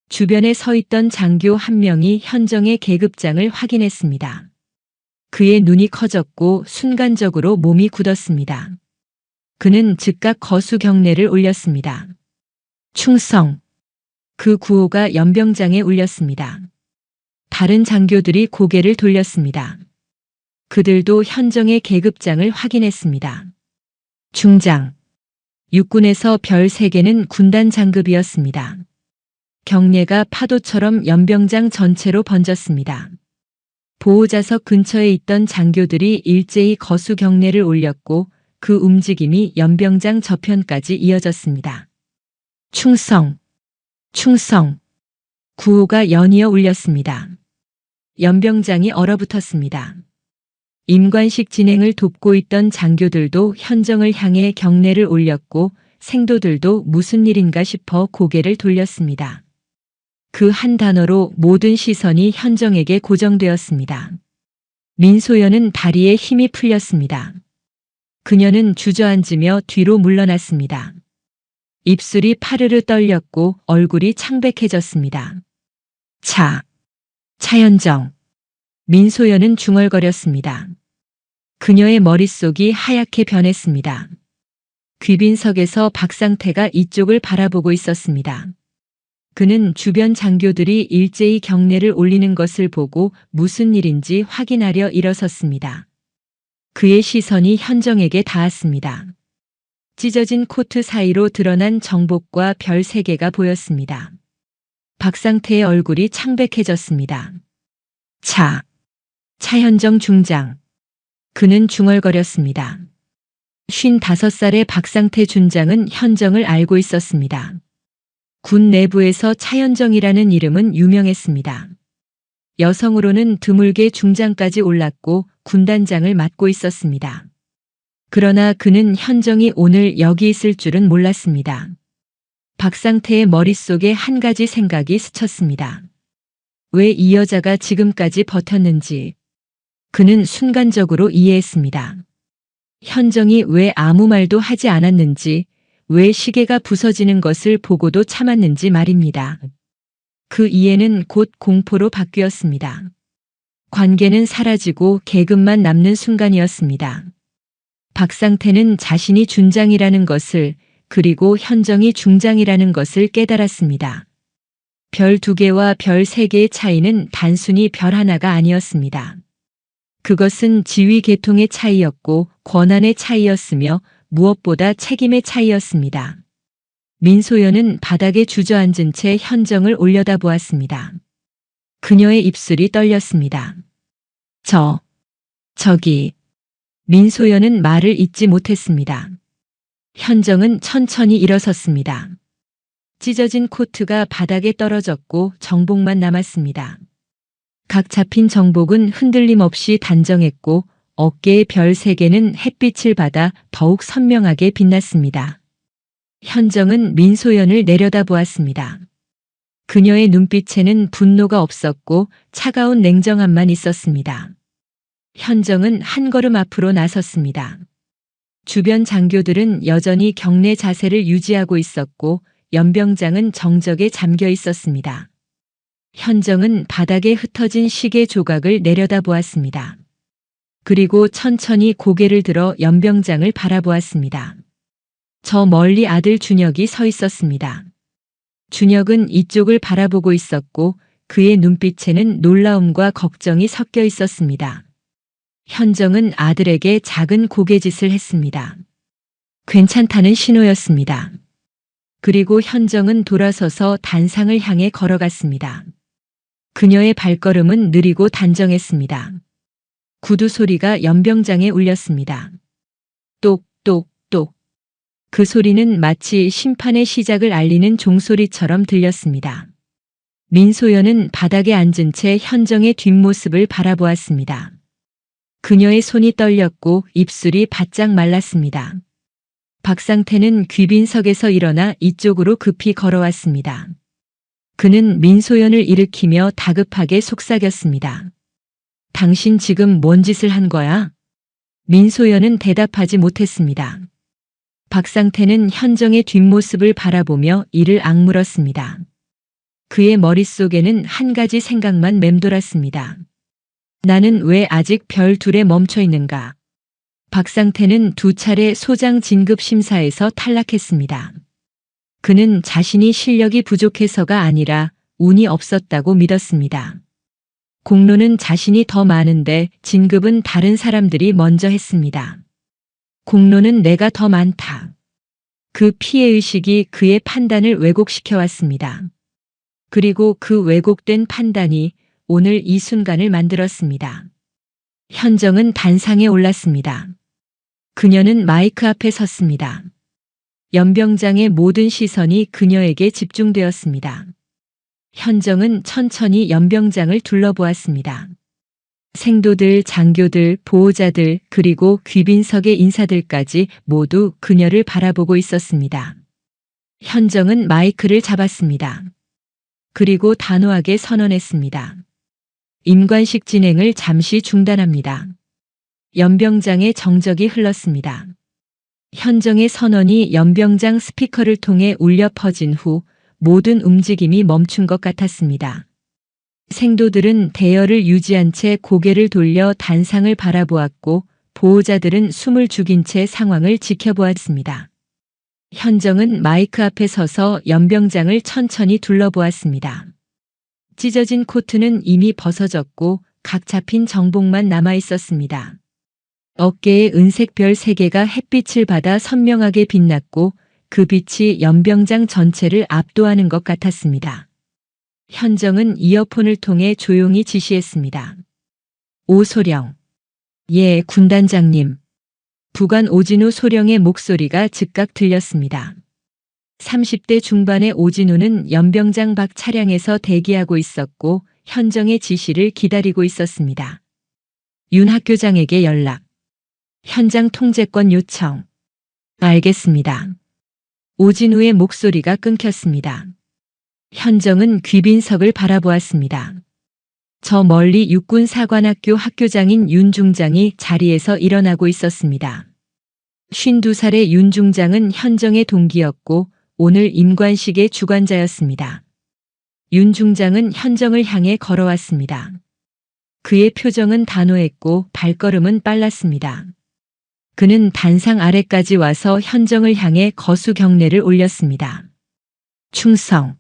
주변에 서 있던 장교 한 명이 현정의 계급장을 확인했습니다. 그의 눈이 커졌고 순간적으로 몸이 굳었습니다. 그는 즉각 거수 경례를 올렸습니다. 충성! 그 구호가 연병장에 울렸습니다. 다른 장교들이 고개를 돌렸습니다. 그들도 현정의 계급장을 확인했습니다. 중장. 육군에서 별 3개는 군단 장급이었습니다. 경례가 파도처럼 연병장 전체로 번졌습니다. 보호자석 근처에 있던 장교들이 일제히 거수 경례를 올렸고 그 움직임이 연병장 저편까지 이어졌습니다. 충성! 충성! 구호가 연이어 울렸습니다. 연병장이 얼어붙었습니다. 임관식 진행을 돕고 있던 장교들도 현정을 향해 경례를 올렸고 생도들도 무슨 일인가 싶어 고개를 돌렸습니다. 그 한 단어로 모든 시선이 현정에게 고정되었습니다. 민소연은 다리에 힘이 풀렸습니다. 그녀는 주저앉으며 뒤로 물러났습니다. 입술이 파르르 떨렸고 얼굴이 창백해졌습니다. 차현정. 민소연은 중얼거렸습니다. 그녀의 머릿속이 하얗게 변했습니다. 귀빈석에서 박상태가 이쪽을 바라보고 있었습니다. 그는 주변 장교들이 일제히 경례를 올리는 것을 보고 무슨 일인지 확인하려 일어섰습니다. 그의 시선이 현정에게 닿았습니다. 찢어진 코트 사이로 드러난 정복과 별 3개가 보였습니다. 박상태의 얼굴이 창백해졌습니다. 차현정 중장. 그는 중얼거렸습니다. 55살의 박상태 중장은 현정을 알고 있었습니다. 군 내부에서 차현정이라는 이름은 유명했습니다. 여성으로는 드물게 중장까지 올랐고 군단장을 맡고 있었습니다. 그러나 그는 현정이 오늘 여기 있을 줄은 몰랐습니다. 박상태의 머릿속에 한 가지 생각이 스쳤습니다. 왜 이 여자가 지금까지 버텼는지 그는 순간적으로 이해했습니다. 현정이 왜 아무 말도 하지 않았는지, 왜 시계가 부서지는 것을 보고도 참았는지 말입니다. 그 이해는 곧 공포로 바뀌었습니다. 관계는 사라지고 계급만 남는 순간이었습니다. 박상태는 자신이 준장이라는 것을, 그리고 현정이 중장이라는 것을 깨달았습니다. 별 2개와 별 3개의 차이는 단순히 별 하나가 아니었습니다. 그것은 지위 계통의 차이였고 권한의 차이였으며 무엇보다 책임의 차이였습니다. 민소연은 바닥에 주저앉은 채 현정을 올려다보았습니다. 그녀의 입술이 떨렸습니다. 저기. 민소연은 말을 잇지 못했습니다. 현정은 천천히 일어섰습니다. 찢어진 코트가 바닥에 떨어졌고 정복만 남았습니다. 각 잡힌 정복은 흔들림 없이 단정했고 어깨의 별 3개는 햇빛을 받아 더욱 선명하게 빛났습니다. 현정은 민소연을 내려다보았습니다. 그녀의 눈빛에는 분노가 없었고 차가운 냉정함만 있었습니다. 현정은 한 걸음 앞으로 나섰습니다. 주변 장교들은 여전히 경례 자세를 유지하고 있었고 연병장은 정적에 잠겨 있었습니다. 현정은 바닥에 흩어진 시계 조각을 내려다보았습니다. 그리고 천천히 고개를 들어 연병장을 바라보았습니다. 저 멀리 아들 준혁이 서 있었습니다. 준혁은 이쪽을 바라보고 있었고 그의 눈빛에는 놀라움과 걱정이 섞여 있었습니다. 현정은 아들에게 작은 고개짓을 했습니다. 괜찮다는 신호였습니다. 그리고 현정은 돌아서서 단상을 향해 걸어갔습니다. 그녀의 발걸음은 느리고 단정했습니다. 구두 소리가 연병장에 울렸습니다. 똑똑똑. 그 소리는 마치 심판의 시작을 알리는 종소리처럼 들렸습니다. 민소연은 바닥에 앉은 채 현정의 뒷모습을 바라보았습니다. 그녀의 손이 떨렸고 입술이 바짝 말랐습니다. 박상태는 귀빈석에서 일어나 이쪽으로 급히 걸어왔습니다. 그는 민소연을 일으키며 다급하게 속삭였습니다. 당신 지금 뭔 짓을 한 거야? 민소연은 대답하지 못했습니다. 박상태는 현정의 뒷모습을 바라보며 이를 악물었습니다. 그의 머릿속에는 한 가지 생각만 맴돌았습니다. 나는 왜 아직 별 2에 멈춰 있는가? 박상태는 2차례 소장 진급 심사에서 탈락했습니다. 그는 자신이 실력이 부족해서가 아니라 운이 없었다고 믿었습니다. 공로는 자신이 더 많은데 진급은 다른 사람들이 먼저 했습니다. 공로는 내가 더 많다. 그 피해의식이 그의 판단을 왜곡시켜 왔습니다. 그리고 그 왜곡된 판단이 오늘 이 순간을 만들었습니다. 현정은 단상에 올랐습니다. 그녀는 마이크 앞에 섰습니다. 연병장의 모든 시선이 그녀에게 집중되었습니다. 현정은 천천히 연병장을 둘러보았습니다. 생도들, 장교들, 보호자들, 그리고 귀빈석의 인사들까지 모두 그녀를 바라보고 있었습니다. 현정은 마이크를 잡았습니다. 그리고 단호하게 선언했습니다. 임관식 진행을 잠시 중단합니다. 연병장의 정적이 흘렀습니다. 현정의 선언이 연병장 스피커를 통해 울려 퍼진 후 모든 움직임이 멈춘 것 같았습니다. 생도들은 대열을 유지한 채 고개를 돌려 단상을 바라보았고 보호자들은 숨을 죽인 채 상황을 지켜보았습니다. 현정은 마이크 앞에 서서 연병장을 천천히 둘러보았습니다. 찢어진 코트는 이미 벗어졌고 각 잡힌 정복만 남아 있었습니다. 어깨에 은색 별 3개가 햇빛을 받아 선명하게 빛났고 그 빛이 연병장 전체를 압도하는 것 같았습니다. 현정은 이어폰을 통해 조용히 지시했습니다. 오소령. 예, 군단장님. 부관 오진우 소령의 목소리가 즉각 들렸습니다. 30대 중반의 오진우는 연병장 밖 차량에서 대기하고 있었고 현정의 지시를 기다리고 있었습니다. 윤 학교장에게 연락. 현장 통제권 요청. 알겠습니다. 오진우의 목소리가 끊겼습니다. 현정은 귀빈석을 바라보았습니다. 저 멀리 육군사관학교 학교장인 윤 중장이 자리에서 일어나고 있었습니다. 52살의 윤 중장은 현정의 동기였고 오늘 임관식의 주관자였습니다. 윤 중장은 현정을 향해 걸어왔습니다. 그의 표정은 단호했고 발걸음은 빨랐습니다. 그는 단상 아래까지 와서 현정을 향해 거수 경례를 올렸습니다. 충성.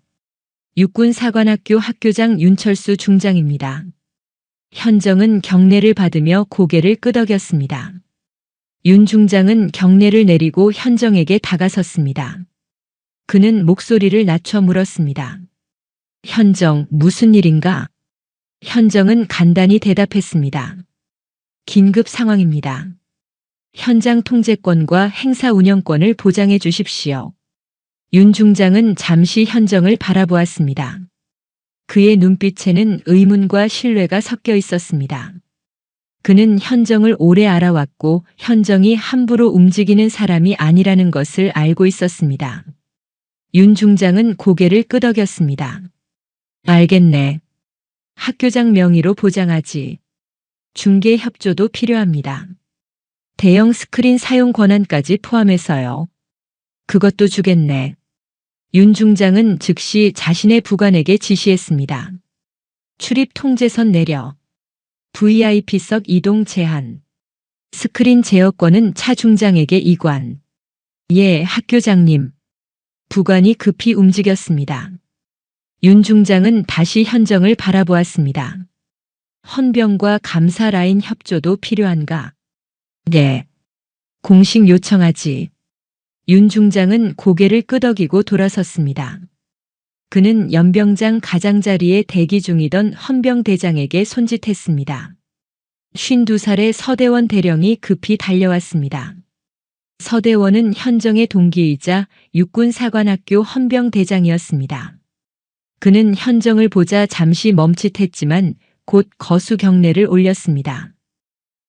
육군사관학교 학교장 윤철수 중장입니다. 현정은 경례를 받으며 고개를 끄덕였습니다. 윤 중장은 경례를 내리고 현정에게 다가섰습니다. 그는 목소리를 낮춰 물었습니다. 현정, 무슨 일인가? 현정은 간단히 대답했습니다. 긴급 상황입니다. 현장 통제권과 행사 운영권을 보장해 주십시오. 윤 중장은 잠시 현정을 바라보았습니다. 그의 눈빛에는 의문과 신뢰가 섞여 있었습니다. 그는 현정을 오래 알아왔고 현정이 함부로 움직이는 사람이 아니라는 것을 알고 있었습니다. 윤 중장은 고개를 끄덕였습니다. 알겠네. 학교장 명의로 보장하지. 중개 협조도 필요합니다. 대형 스크린 사용 권한까지 포함해서요. 그것도 주겠네. 윤 중장은 즉시 자신의 부관에게 지시했습니다. 출입 통제선 내려. VIP석 이동 제한. 스크린 제어권은 차 중장에게 이관. 예, 학교장님. 부관이 급히 움직였습니다. 윤 중장은 다시 현정을 바라보았습니다. 헌병과 감사 라인 협조도 필요한가? 네. 공식 요청하지. 윤 중장은 고개를 끄덕이고 돌아섰습니다. 그는 연병장 가장자리에 대기 중이던 헌병대장에게 손짓했습니다. 52살의 서대원 대령이 급히 달려왔습니다. 서대원은 현정의 동기이자 육군사관학교 헌병대장이었습니다. 그는 현정을 보자 잠시 멈칫했지만 곧 거수 경례를 올렸습니다.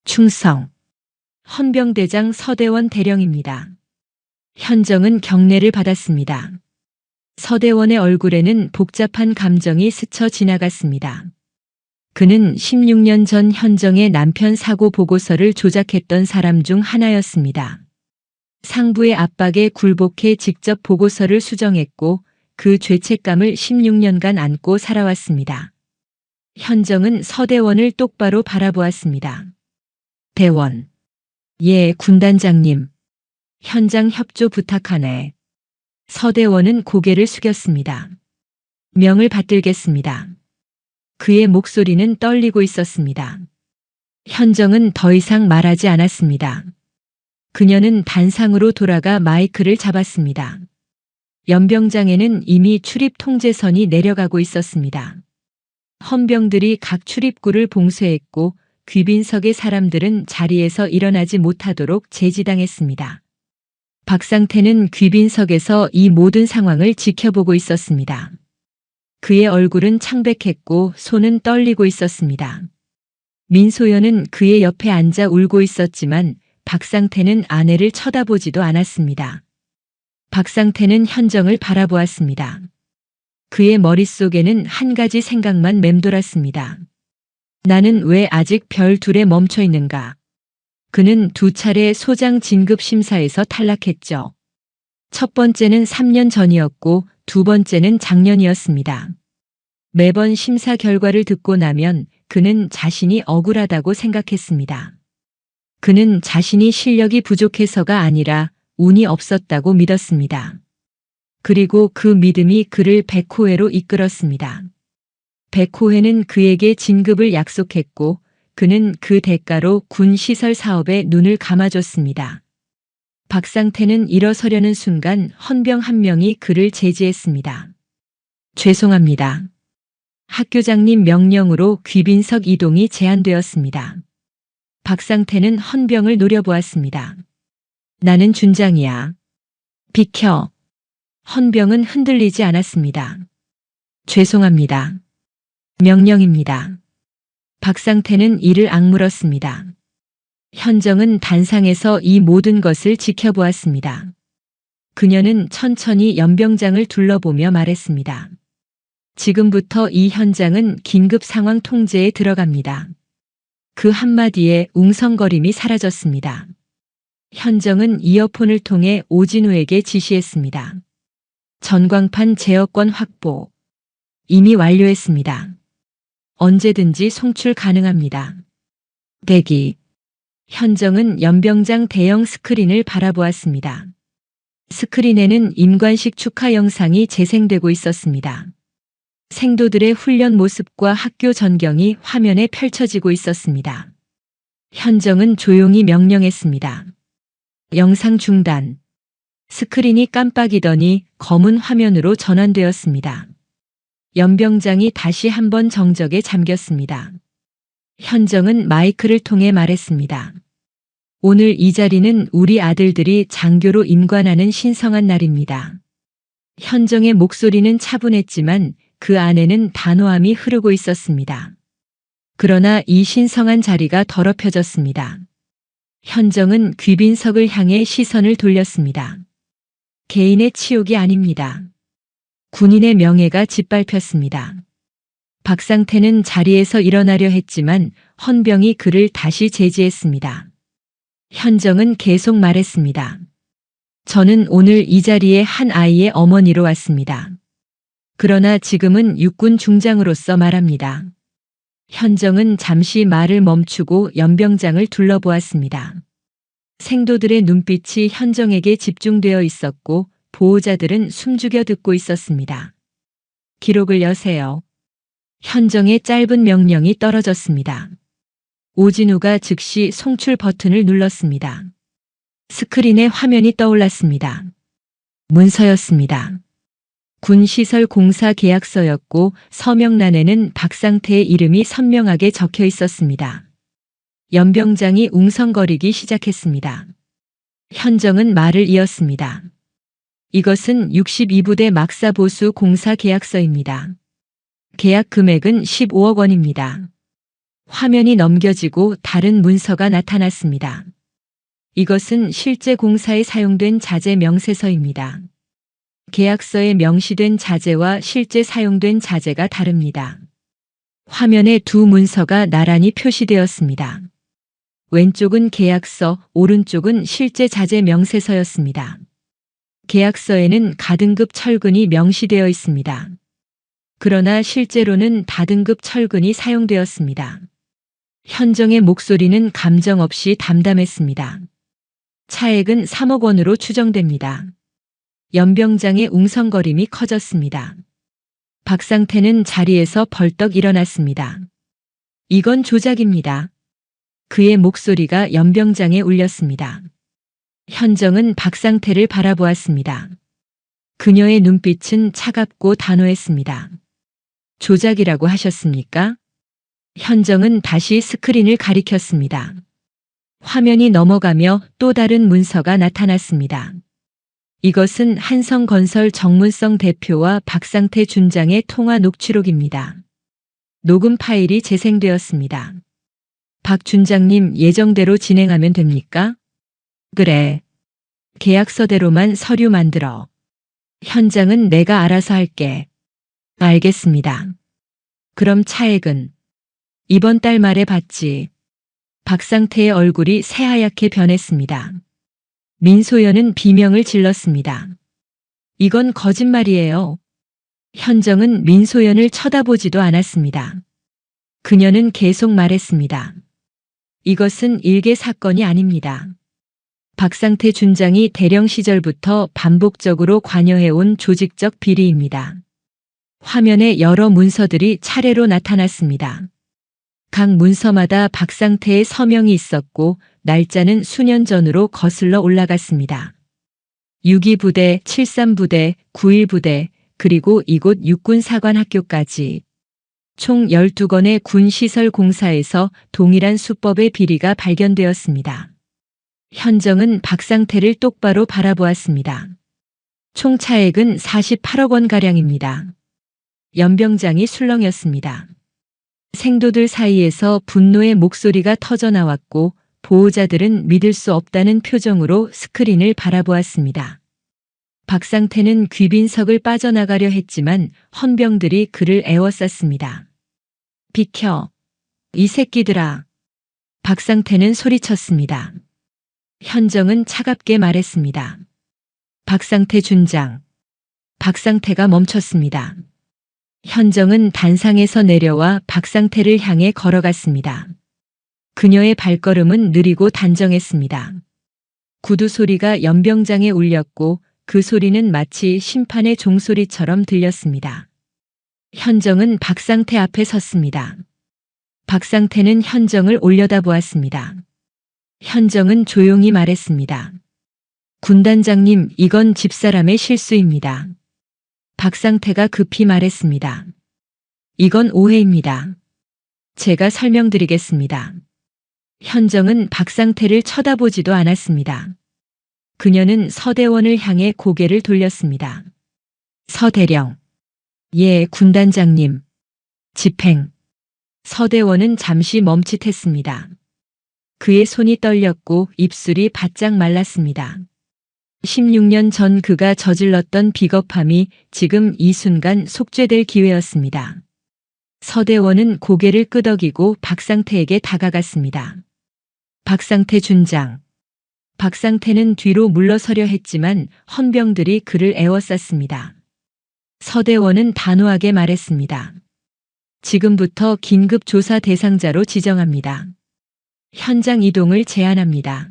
충성. 헌병대장 서대원 대령입니다. 현정은 경례를 받았습니다. 서대원의 얼굴에는 복잡한 감정이 스쳐 지나갔습니다. 그는 16년 전 현정의 남편 사고 보고서를 조작했던 사람 중 하나였습니다. 상부의 압박에 굴복해 직접 보고서를 수정했고 그 죄책감을 16년간 안고 살아왔습니다. 현정은 서대원을 똑바로 바라보았습니다. 대원. 예, 군단장님. 현장 협조 부탁하네. 서대원은 고개를 숙였습니다. 명을 받들겠습니다. 그의 목소리는 떨리고 있었습니다. 현정은 더 이상 말하지 않았습니다. 그녀는 단상으로 돌아가 마이크를 잡았습니다. 연병장에는 이미 출입 통제선이 내려가고 있었습니다. 헌병들이 각 출입구를 봉쇄했고 귀빈석의 사람들은 자리에서 일어나지 못하도록 제지당했습니다. 박상태는 귀빈석에서 이 모든 상황을 지켜보고 있었습니다. 그의 얼굴은 창백했고 손은 떨리고 있었습니다. 민소연은 그의 옆에 앉아 울고 있었지만 박상태는 아내를 쳐다보지도 않았습니다. 박상태는 현정을 바라보았습니다. 그의 머릿속에는 한 가지 생각만 맴돌았습니다. 나는 왜 아직 별 둘에 멈춰 있는가? 그는 2차례 소장 진급 심사에서 탈락했죠. 첫 번째는 3년 전이었고 2번째는 작년이었습니다. 매번 심사 결과를 듣고 나면 그는 자신이 억울하다고 생각했습니다. 그는 자신이 실력이 부족해서가 아니라 운이 없었다고 믿었습니다. 그리고 그 믿음이 그를 백호회로 이끌었습니다. 백호회는 그에게 진급을 약속했고 그는 그 대가로 군 시설 사업에 눈을 감아줬습니다. 박상태는 일어서려는 순간 헌병 한 명이 그를 제지했습니다. 죄송합니다. 학교장님 명령으로 귀빈석 이동이 제한되었습니다. 박상태는 헌병을 노려보았습니다. 나는 준장이야. 비켜. 헌병은 흔들리지 않았습니다. 죄송합니다. 명령입니다. 박상태는 이를 악물었습니다. 현정은 단상에서 이 모든 것을 지켜보았습니다. 그녀는 천천히 연병장을 둘러보며 말했습니다. 지금부터 이 현장은 긴급 상황 통제에 들어갑니다. 그 한마디에 웅성거림이 사라졌습니다. 현정은 이어폰을 통해 오진우에게 지시했습니다. 전광판 제어권 확보. 이미 완료했습니다. 언제든지 송출 가능합니다. 대기. 현정은 연병장 대형 스크린을 바라보았습니다. 스크린에는 임관식 축하 영상이 재생되고 있었습니다. 생도들의 훈련 모습과 학교 전경이 화면에 펼쳐지고 있었습니다. 현정은 조용히 명령했습니다. 영상 중단. 스크린이 깜빡이더니 검은 화면으로 전환되었습니다. 연병장이 다시 한번 정적에 잠겼습니다. 현정은 마이크를 통해 말했습니다. 오늘 이 자리는 우리 아들들이 장교로 임관하는 신성한 날입니다. 현정의 목소리는 차분했지만 그 안에는 단호함이 흐르고 있었습니다. 그러나 이 신성한 자리가 더럽혀졌습니다. 현정은 귀빈석을 향해 시선을 돌렸습니다. 개인의 치욕이 아닙니다. 군인의 명예가 짓밟혔습니다. 박상태는 자리에서 일어나려 했지만 헌병이 그를 다시 제지했습니다. 현정은 계속 말했습니다. 저는 오늘 이 자리에 한 아이의 어머니로 왔습니다. 그러나 지금은 육군 중장으로서 말합니다. 현정은 잠시 말을 멈추고 연병장을 둘러보았습니다. 생도들의 눈빛이 현정에게 집중되어 있었고 보호자들은 숨죽여 듣고 있었습니다. 기록을 여세요. 현정의 짧은 명령이 떨어졌습니다. 오진우가 즉시 송출 버튼을 눌렀습니다. 스크린에 화면이 떠올랐습니다. 문서였습니다. 군시설 공사 계약서였고 서명란에는 박상태의 이름이 선명하게 적혀 있었습니다. 연병장이 웅성거리기 시작했습니다. 현정은 말을 이었습니다. 이것은 62부대 막사보수 공사 계약서입니다. 계약 금액은 15억 원입니다. 화면이 넘겨지고 다른 문서가 나타났습니다. 이것은 실제 공사에 사용된 자재 명세서입니다. 계약서에 명시된 자재와 실제 사용된 자재가 다릅니다. 화면에 두 문서가 나란히 표시되었습니다. 왼쪽은 계약서, 오른쪽은 실제 자재 명세서였습니다. 계약서에는 가등급 철근이 명시되어 있습니다. 그러나 실제로는 다등급 철근이 사용되었습니다. 현정의 목소리는 감정 없이 담담했습니다. 차액은 3억 원으로 추정됩니다. 연병장의 웅성거림이 커졌습니다. 박상태는 자리에서 벌떡 일어났습니다. 이건 조작입니다. 그의 목소리가 연병장에 울렸습니다. 현정은 박상태를 바라보았습니다. 그녀의 눈빛은 차갑고 단호했습니다. 조작이라고 하셨습니까? 현정은 다시 스크린을 가리켰습니다. 화면이 넘어가며 또 다른 문서가 나타났습니다. 이것은 한성건설 정문성 대표와 박상태 준장의 통화 녹취록입니다. 녹음 파일이 재생되었습니다. 박 준장님, 예정대로 진행하면 됩니까? 그래. 계약서대로만 서류 만들어. 현장은 내가 알아서 할게. 알겠습니다. 그럼 차액은? 이번 달 말에 받지. 박상태의 얼굴이 새하얗게 변했습니다. 민소연은 비명을 질렀습니다. 이건 거짓말이에요. 현정은 민소연을 쳐다보지도 않았습니다. 그녀는 계속 말했습니다. 이것은 일개 사건이 아닙니다. 박상태 준장이 대령 시절부터 반복적으로 관여해온 조직적 비리입니다. 화면에 여러 문서들이 차례로 나타났습니다. 각 문서마다 박상태의 서명이 있었고 날짜는 수년 전으로 거슬러 올라갔습니다. 6.2부대, 73부대, 9.1부대, 그리고 이곳 육군사관학교까지 총 12건의 군시설 공사에서 동일한 수법의 비리가 발견되었습니다. 현정은 박상태를 똑바로 바라보았습니다. 총 차액은 48억 원가량입니다. 연병장이 술렁였습니다. 생도들 사이에서 분노의 목소리가 터져나왔고 보호자들은 믿을 수 없다는 표정으로 스크린을 바라보았습니다. 박상태는 귀빈석을 빠져나가려 했지만 헌병들이 그를 에워쌌습니다. 비켜! 이 새끼들아! 박상태는 소리쳤습니다. 현정은 차갑게 말했습니다. 박상태 준장. 박상태가 멈췄습니다. 현정은 단상에서 내려와 박상태를 향해 걸어갔습니다. 그녀의 발걸음은 느리고 단정했습니다. 구두 소리가 연병장에 울렸고 그 소리는 마치 심판의 종소리처럼 들렸습니다. 현정은 박상태 앞에 섰습니다. 박상태는 현정을 올려다보았습니다. 현정은 조용히 말했습니다. 군단장님, 이건 집사람의 실수입니다. 박상태가 급히 말했습니다. 이건 오해입니다. 제가 설명드리겠습니다. 현정은 박상태를 쳐다보지도 않았습니다. 그녀는 서대원을 향해 고개를 돌렸습니다. 서대령. 예, 군단장님. 집행. 서대원은 잠시 멈칫했습니다. 그의 손이 떨렸고 입술이 바짝 말랐습니다. 16년 전 그가 저질렀던 비겁함이 지금 이 순간 속죄될 기회였습니다. 서대원은 고개를 끄덕이고 박상태에게 다가갔습니다. 박상태 준장. 박상태는 뒤로 물러서려 했지만 헌병들이 그를 에워쌌습니다. 서대원은 단호하게 말했습니다. 지금부터 긴급 조사 대상자로 지정합니다. 현장 이동을 제한합니다.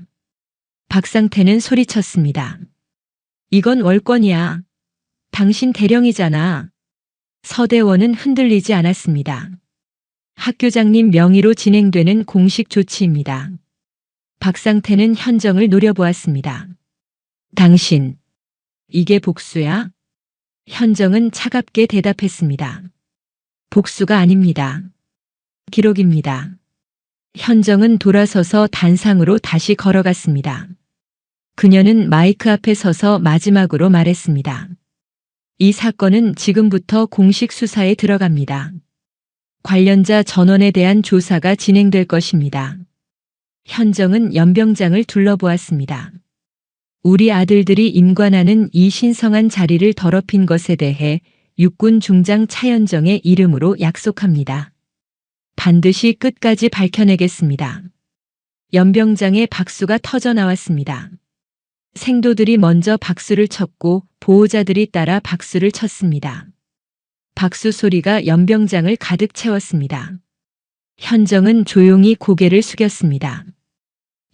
박상태는 소리쳤습니다. 이건 월권이야. 당신 대령이잖아. 서대원은 흔들리지 않았습니다. 학교장님 명의로 진행되는 공식 조치입니다. 박상태는 현정을 노려보았습니다. 당신, 이게 복수야? 현정은 차갑게 대답했습니다. 복수가 아닙니다. 기록입니다. 현정은 돌아서서 단상으로 다시 걸어갔습니다. 그녀는 마이크 앞에 서서 마지막으로 말했습니다. 이 사건은 지금부터 공식 수사에 들어갑니다. 관련자 전원에 대한 조사가 진행될 것입니다. 현정은 연병장을 둘러보았습니다. 우리 아들들이 임관하는 이 신성한 자리를 더럽힌 것에 대해 육군 중장 차현정의 이름으로 약속합니다. 반드시 끝까지 밝혀내겠습니다. 연병장의 박수가 터져 나왔습니다. 생도들이 먼저 박수를 쳤고 보호자들이 따라 박수를 쳤습니다. 박수 소리가 연병장을 가득 채웠습니다. 현정은 조용히 고개를 숙였습니다.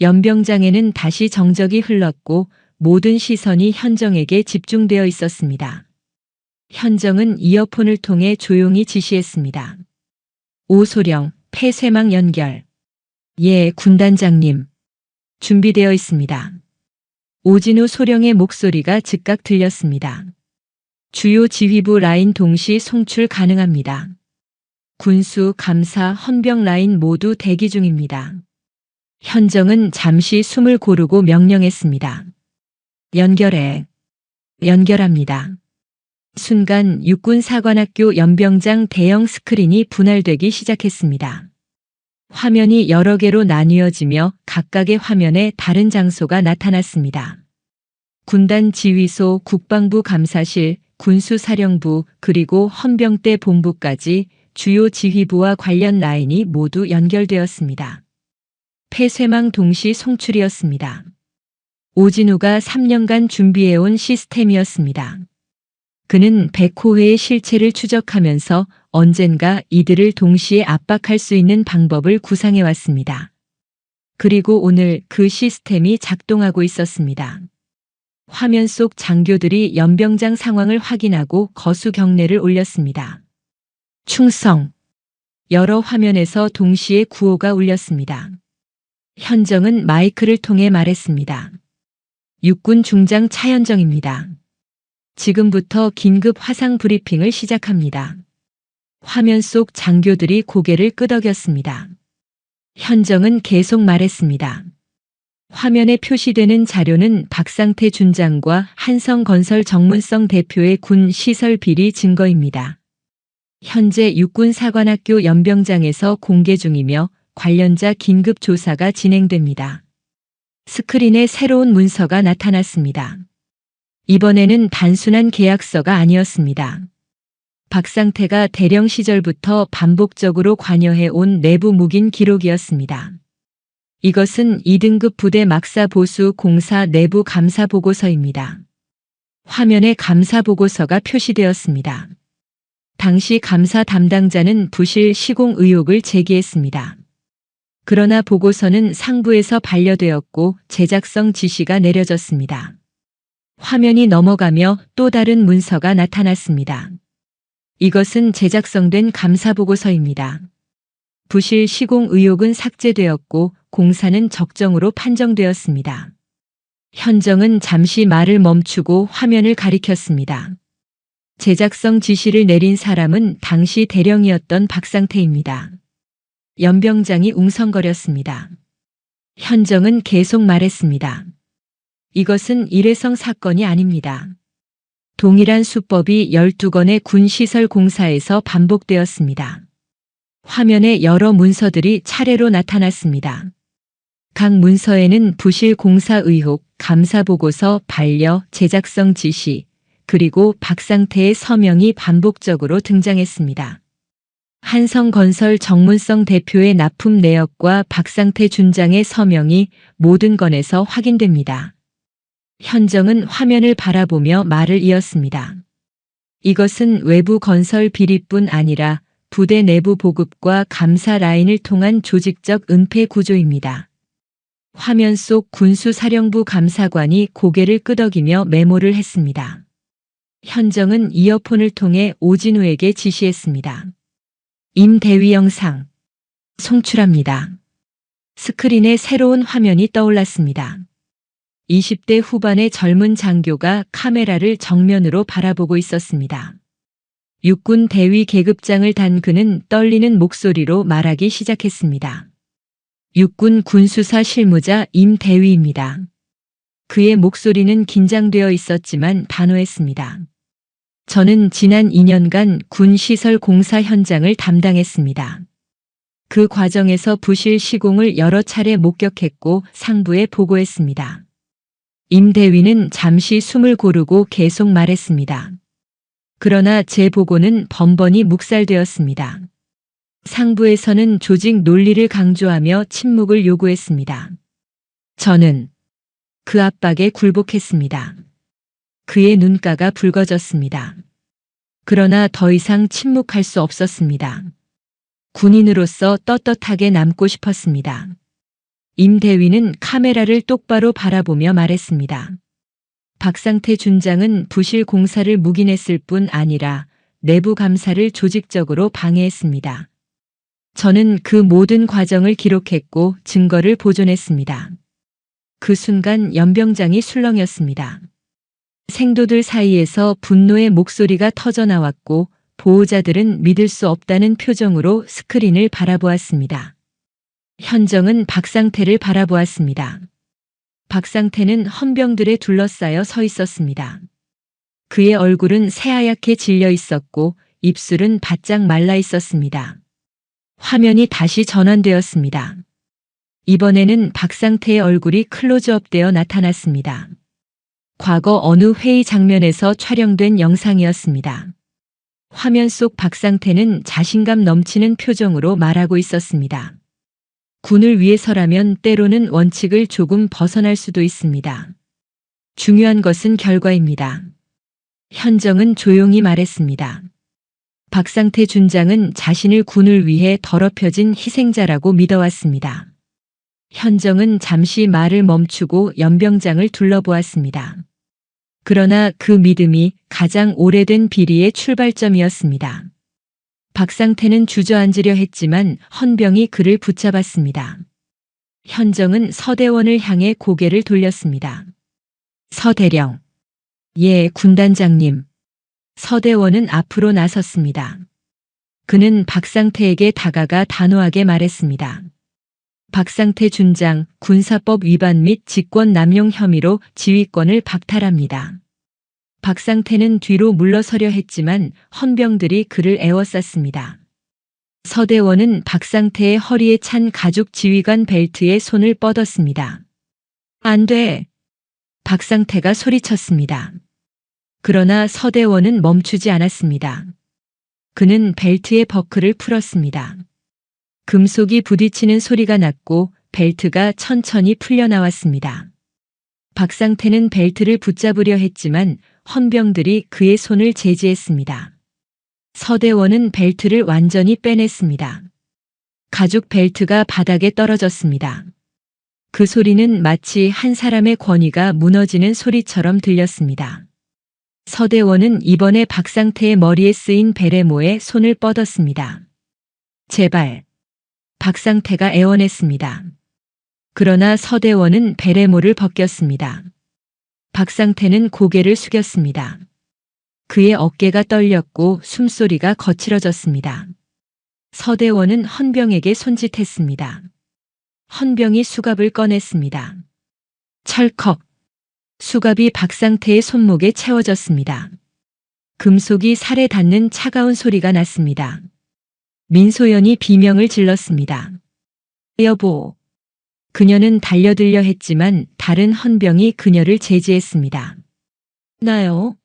연병장에는 다시 정적이 흘렀고 모든 시선이 현정에게 집중되어 있었습니다. 현정은 이어폰을 통해 조용히 지시했습니다. 오소령, 폐쇄망 연결. 예, 군단장님. 준비되어 있습니다. 오진우 소령의 목소리가 즉각 들렸습니다. 주요 지휘부 라인 동시 송출 가능합니다. 군수, 감사, 헌병 라인 모두 대기 중입니다. 현정은 잠시 숨을 고르고 명령했습니다. 연결해. 연결합니다. 순간 육군사관학교 연병장 대형 스크린이 분할되기 시작했습니다. 화면이 여러 개로 나뉘어지며 각각의 화면에 다른 장소가 나타났습니다. 군단 지휘소, 국방부 감사실, 군수사령부, 그리고 헌병대 본부까지 주요 지휘부와 관련 라인이 모두 연결되었습니다. 폐쇄망 동시 송출이었습니다. 오진우가 3년간 준비해온 시스템이었습니다. 그는 100호회의 실체를 추적하면서 언젠가 이들을 동시에 압박할 수 있는 방법을 구상해왔습니다. 그리고 오늘 그 시스템이 작동하고 있었습니다. 화면 속 장교들이 연병장 상황을 확인하고 거수 경례를 올렸습니다. 충성! 여러 화면에서 동시에 구호가 울렸습니다. 현정은 마이크를 통해 말했습니다. 육군 중장 차현정입니다. 지금부터 긴급 화상 브리핑을 시작합니다. 화면 속 장교들이 고개를 끄덕였습니다. 현정은 계속 말했습니다. 화면에 표시되는 자료는 박상태 준장과 한성건설 정문성 대표의 군 시설 비리 증거입니다. 현재 육군사관학교 연병장에서 공개 중이며 관련자 긴급 조사가 진행됩니다. 스크린에 새로운 문서가 나타났습니다. 이번에는 단순한 계약서가 아니었습니다. 박상태가 대령 시절부터 반복적으로 관여해 온 내부 묵인 기록이었습니다. 이것은 2등급 부대 막사 보수 공사 내부 감사 보고서입니다. 화면에 감사 보고서가 표시되었습니다. 당시 감사 담당자는 부실 시공 의혹을 제기했습니다. 그러나 보고서는 상부에서 반려되었고 제작성 지시가 내려졌습니다. 화면이 넘어가며 또 다른 문서가 나타났습니다. 이것은 제작성된 감사 보고서입니다. 부실 시공 의혹은 삭제되었고 공사는 적정으로 판정되었습니다. 현정은 잠시 말을 멈추고 화면을 가리켰습니다. 제작성 지시를 내린 사람은 당시 대령이었던 박상태입니다. 연병장이 웅성거렸습니다. 현정은 계속 말했습니다. 이것은 일회성 사건이 아닙니다. 동일한 수법이 12건의 군시설 공사에서 반복되었습니다. 화면에 여러 문서들이 차례로 나타났습니다. 각 문서에는 부실 공사 의혹, 감사 보고서, 반려, 제작성 지시, 그리고 박상태의 서명이 반복적으로 등장했습니다. 한성건설 정문성 대표의 납품 내역과 박상태 준장의 서명이 모든 건에서 확인됩니다. 현정은 화면을 바라보며 말을 이었습니다. 이것은 외부 건설 비리뿐 아니라 부대 내부 보급과 감사 라인을 통한 조직적 은폐 구조입니다. 화면 속 군수사령부 감사관이 고개를 끄덕이며 메모를 했습니다. 현정은 이어폰을 통해 오진우에게 지시했습니다. 임대위 영상 송출합니다. 스크린에 새로운 화면이 떠올랐습니다. 20대 후반의 젊은 장교가 카메라를 정면으로 바라보고 있었습니다. 육군 대위 계급장을 단 그는 떨리는 목소리로 말하기 시작했습니다. 육군 군수사 실무자 임대위입니다. 그의 목소리는 긴장되어 있었지만 단호했습니다. 저는 지난 2년간 군시설 공사 현장을 담당했습니다. 그 과정에서 부실 시공을 여러 차례 목격했고 상부에 보고했습니다. 임대위는 잠시 숨을 고르고 계속 말했습니다. 그러나 제 보고는 번번이 묵살되었습니다. 상부에서는 조직 논리를 강조하며 침묵을 요구했습니다. 저는 그 압박에 굴복했습니다. 그의 눈가가 붉어졌습니다. 그러나 더 이상 침묵할 수 없었습니다. 군인으로서 떳떳하게 남고 싶었습니다. 임대위는 카메라를 똑바로 바라보며 말했습니다. 박상태 준장은 부실 공사를 묵인했을 뿐 아니라 내부 감사를 조직적으로 방해했습니다. 저는 그 모든 과정을 기록했고 증거를 보존했습니다. 그 순간 연병장이 술렁였습니다. 생도들 사이에서 분노의 목소리가 터져나왔고 보호자들은 믿을 수 없다는 표정으로 스크린을 바라보았습니다. 현정은 박상태를 바라보았습니다. 박상태는 헌병들에 둘러싸여 서 있었습니다. 그의 얼굴은 새하얗게 질려 있었고 입술은 바짝 말라 있었습니다. 화면이 다시 전환되었습니다. 이번에는 박상태의 얼굴이 클로즈업되어 나타났습니다. 과거 어느 회의 장면에서 촬영된 영상이었습니다. 화면 속 박상태는 자신감 넘치는 표정으로 말하고 있었습니다. 군을 위해서라면 때로는 원칙을 조금 벗어날 수도 있습니다. 중요한 것은 결과입니다. 현정은 조용히 말했습니다. 박상태 준장은 자신을 군을 위해 더럽혀진 희생자라고 믿어왔습니다. 현정은 잠시 말을 멈추고 연병장을 둘러보았습니다. 그러나 그 믿음이 가장 오래된 비리의 출발점이었습니다. 박상태는 주저앉으려 했지만 헌병이 그를 붙잡았습니다. 현정은 서대원을 향해 고개를 돌렸습니다. 서대령. 예, 군단장님. 서대원은 앞으로 나섰습니다. 그는 박상태에게 다가가 단호하게 말했습니다. 박상태 준장, 군사법 위반 및 직권 남용 혐의로 지휘권을 박탈합니다. 박상태는 뒤로 물러서려 했지만 헌병들이 그를 에워쌌습니다. 서대원은 박상태의 허리에 찬 가죽 지휘관 벨트에 손을 뻗었습니다. 안 돼! 박상태가 소리쳤습니다. 그러나 서대원은 멈추지 않았습니다. 그는 벨트의 버클을 풀었습니다. 금속이 부딪히는 소리가 났고 벨트가 천천히 풀려나왔습니다. 박상태는 벨트를 붙잡으려 했지만 헌병들이 그의 손을 제지했습니다. 서대원은 벨트를 완전히 빼냈습니다. 가죽 벨트가 바닥에 떨어졌습니다. 그 소리는 마치 한 사람의 권위가 무너지는 소리처럼 들렸습니다. 서대원은 이번에 박상태의 머리에 쓰인 베레모에 손을 뻗었습니다. 제발. 박상태가 애원했습니다. 그러나 서대원은 베레모를 벗겼습니다. 박상태는 고개를 숙였습니다. 그의 어깨가 떨렸고 숨소리가 거칠어졌습니다. 서대원은 헌병에게 손짓했습니다. 헌병이 수갑을 꺼냈습니다. 철컥. 수갑이 박상태의 손목에 채워졌습니다. 금속이 살에 닿는 차가운 소리가 났습니다. 민소연이 비명을 질렀습니다. 여보. 그녀는 달려들려 했지만 다른 헌병이 그녀를 제지했습니다. 나요?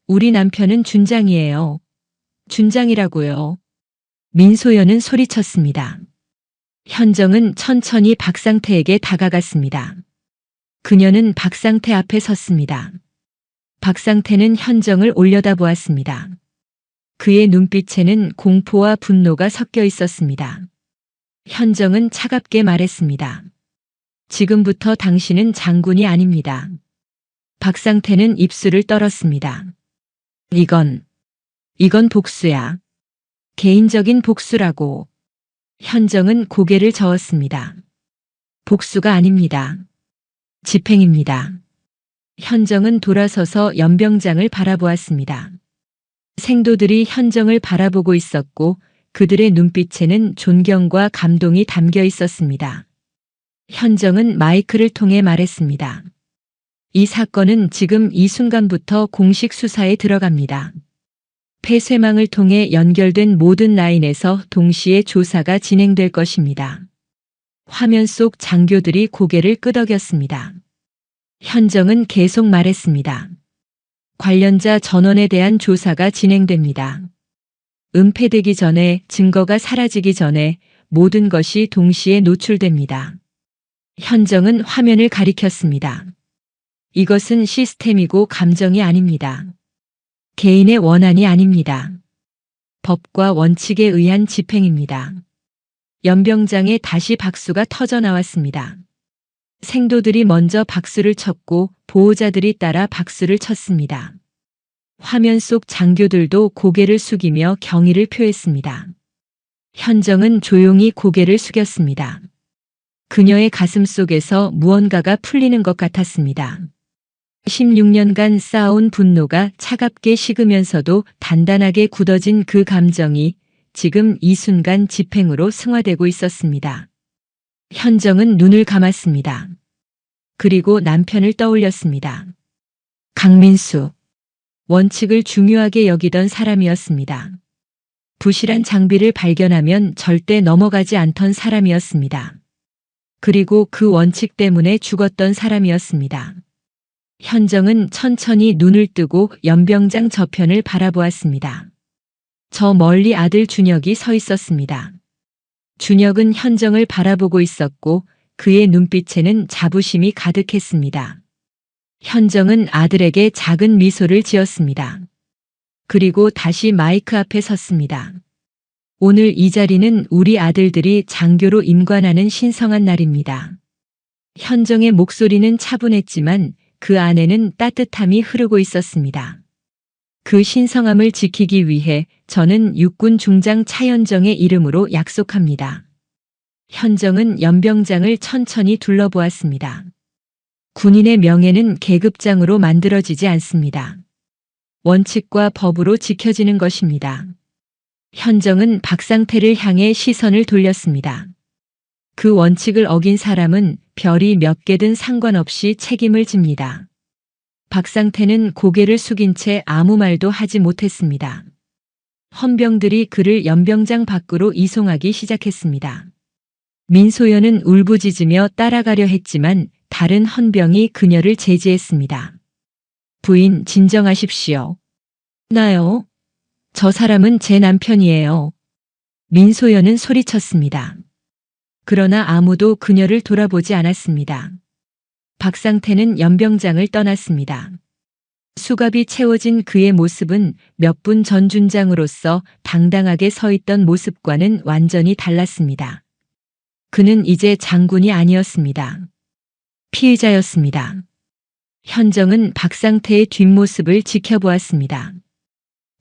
우리 남편은 준장이에요. 준장이라고요. 민소연은 소리쳤습니다. 현정은 천천히 박상태에게 다가갔습니다. 그녀는 박상태 앞에 섰습니다. 박상태는 현정을 올려다보았습니다. 그의 눈빛에는 공포와 분노가 섞여 있었습니다. 현정은 차갑게 말했습니다. 지금부터 당신은 장군이 아닙니다. 박상태는 입술을 떨었습니다. 이건 복수야. 개인적인 복수라고. 현정은 고개를 저었습니다. 복수가 아닙니다. 집행입니다. 현정은 돌아서서 연병장을 바라보았습니다. 생도들이 현정을 바라보고 있었고 그들의 눈빛에는 존경과 감동이 담겨 있었습니다. 현정은 마이크를 통해 말했습니다. 이 사건은 지금 이 순간부터 공식 수사에 들어갑니다. 폐쇄망을 통해 연결된 모든 라인에서 동시에 조사가 진행될 것입니다. 화면 속 장교들이 고개를 끄덕였습니다. 현정은 계속 말했습니다. 관련자 전원에 대한 조사가 진행됩니다. 은폐되기 전에, 증거가 사라지기 전에 모든 것이 동시에 노출됩니다. 현정은 화면을 가리켰습니다. 이것은 시스템이고 감정이 아닙니다. 개인의 원한이 아닙니다. 법과 원칙에 의한 집행입니다. 연병장에 다시 박수가 터져 나왔습니다. 생도들이 먼저 박수를 쳤고 보호자들이 따라 박수를 쳤습니다. 화면 속 장교들도 고개를 숙이며 경의를 표했습니다. 현정은 조용히 고개를 숙였습니다. 그녀의 가슴 속에서 무언가가 풀리는 것 같았습니다. 16년간 쌓아온 분노가 차갑게 식으면서도 단단하게 굳어진 그 감정이 지금 이 순간 집행으로 승화되고 있었습니다. 현정은 눈을 감았습니다. 그리고 남편을 떠올렸습니다. 강민수. 원칙을 중요하게 여기던 사람이었습니다. 부실한 장비를 발견하면 절대 넘어가지 않던 사람이었습니다. 그리고 그 원칙 때문에 죽었던 사람이었습니다. 현정은 천천히 눈을 뜨고 연병장 저편을 바라보았습니다. 저 멀리 아들 준혁이 서 있었습니다. 준혁은 현정을 바라보고 있었고 그의 눈빛에는 자부심이 가득했습니다. 현정은 아들에게 작은 미소를 지었습니다. 그리고 다시 마이크 앞에 섰습니다. 오늘 이 자리는 우리 아들들이 장교로 임관하는 신성한 날입니다. 현정의 목소리는 차분했지만 그 안에는 따뜻함이 흐르고 있었습니다. 그 신성함을 지키기 위해 저는 육군 중장 차현정의 이름으로 약속합니다. 현정은 연병장을 천천히 둘러보았습니다. 군인의 명예는 계급장으로 만들어지지 않습니다. 원칙과 법으로 지켜지는 것입니다. 현정은 박상태를 향해 시선을 돌렸습니다. 그 원칙을 어긴 사람은 별이 몇 개든 상관없이 책임을 집니다. 박상태는 고개를 숙인 채 아무 말도 하지 못했습니다. 헌병들이 그를 연병장 밖으로 이송하기 시작했습니다. 민소연은 울부짖으며 따라가려 했지만 다른 헌병이 그녀를 제지했습니다. 부인, 진정하십시오. 나요? 저 사람은 제 남편이에요. 민소연은 소리쳤습니다. 그러나 아무도 그녀를 돌아보지 않았습니다. 박상태는 연병장을 떠났습니다. 수갑이 채워진 그의 모습은 몇 분 전 준장으로서 당당하게 서 있던 모습과는 완전히 달랐습니다. 그는 이제 장군이 아니었습니다. 피의자였습니다. 현정은 박상태의 뒷모습을 지켜보았습니다.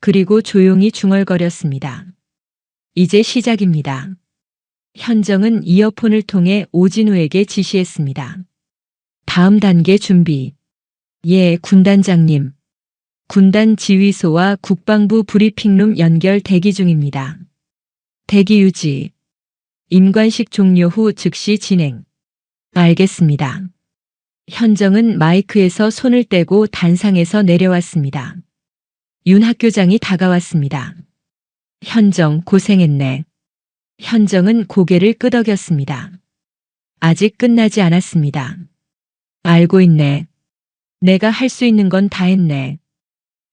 그리고 조용히 중얼거렸습니다. 이제 시작입니다. 현정은 이어폰을 통해 오진우에게 지시했습니다. 다음 단계 준비. 예, 군단장님. 군단 지휘소와 국방부 브리핑룸 연결 대기 중입니다. 대기 유지. 임관식 종료 후 즉시 진행. 알겠습니다. 현정은 마이크에서 손을 떼고 단상에서 내려왔습니다. 윤 학교장이 다가왔습니다. 현정, 고생했네. 현정은 고개를 끄덕였습니다. 아직 끝나지 않았습니다. 알고 있네. 내가 할 수 있는 건 다 했네.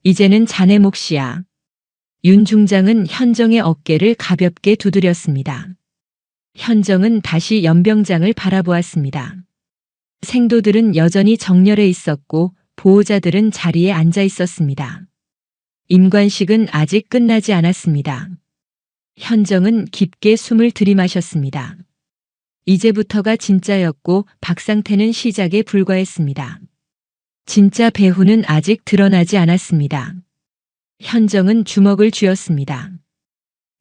이제는 자네 몫이야. 윤 중장은 현정의 어깨를 가볍게 두드렸습니다. 현정은 다시 연병장을 바라보았습니다. 생도들은 여전히 정렬해 있었고 보호자들은 자리에 앉아 있었습니다. 임관식은 아직 끝나지 않았습니다. 현정은 깊게 숨을 들이마셨습니다. 이제부터가 진짜였고 박상태는 시작에 불과했습니다. 진짜 배후는 아직 드러나지 않았습니다. 현정은 주먹을 쥐었습니다.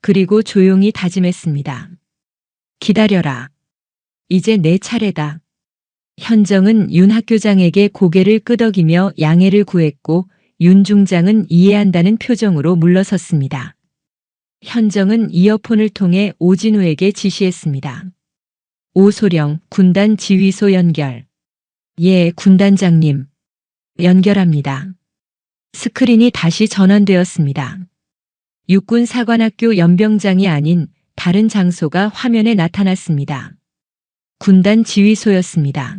그리고 조용히 다짐했습니다. 기다려라. 이제 내 차례다. 현정은 윤 학교장에게 고개를 끄덕이며 양해를 구했고 윤 중장은 이해한다는 표정으로 물러섰습니다. 현정은 이어폰을 통해 오진우에게 지시했습니다. 오소령, 군단 지휘소 연결. 예, 군단장님. 연결합니다. 스크린이 다시 전환되었습니다. 육군사관학교 연병장이 아닌 다른 장소가 화면에 나타났습니다. 군단 지휘소였습니다.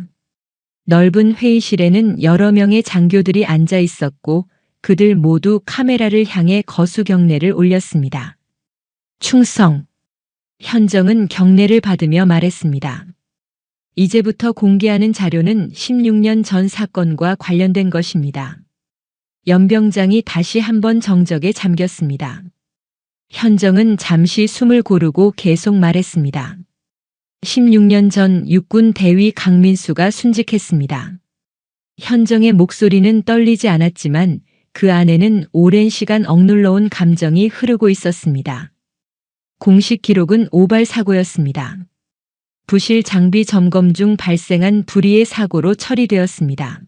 넓은 회의실에는 여러 명의 장교들이 앉아 있었고 그들 모두 카메라를 향해 거수 경례를 올렸습니다. 충성. 현정은 경례를 받으며 말했습니다. 이제부터 공개하는 자료는 16년 전 사건과 관련된 것입니다. 연병장이 다시 한번 정적에 잠겼습니다. 현정은 잠시 숨을 고르고 계속 말했습니다. 16년 전 육군 대위 강민수가 순직했습니다. 현정의 목소리는 떨리지 않았지만 그 안에는 오랜 시간 억눌러온 감정이 흐르고 있었습니다. 공식 기록은 오발 사고였습니다. 부실 장비 점검 중 발생한 불의의 사고로 처리되었습니다.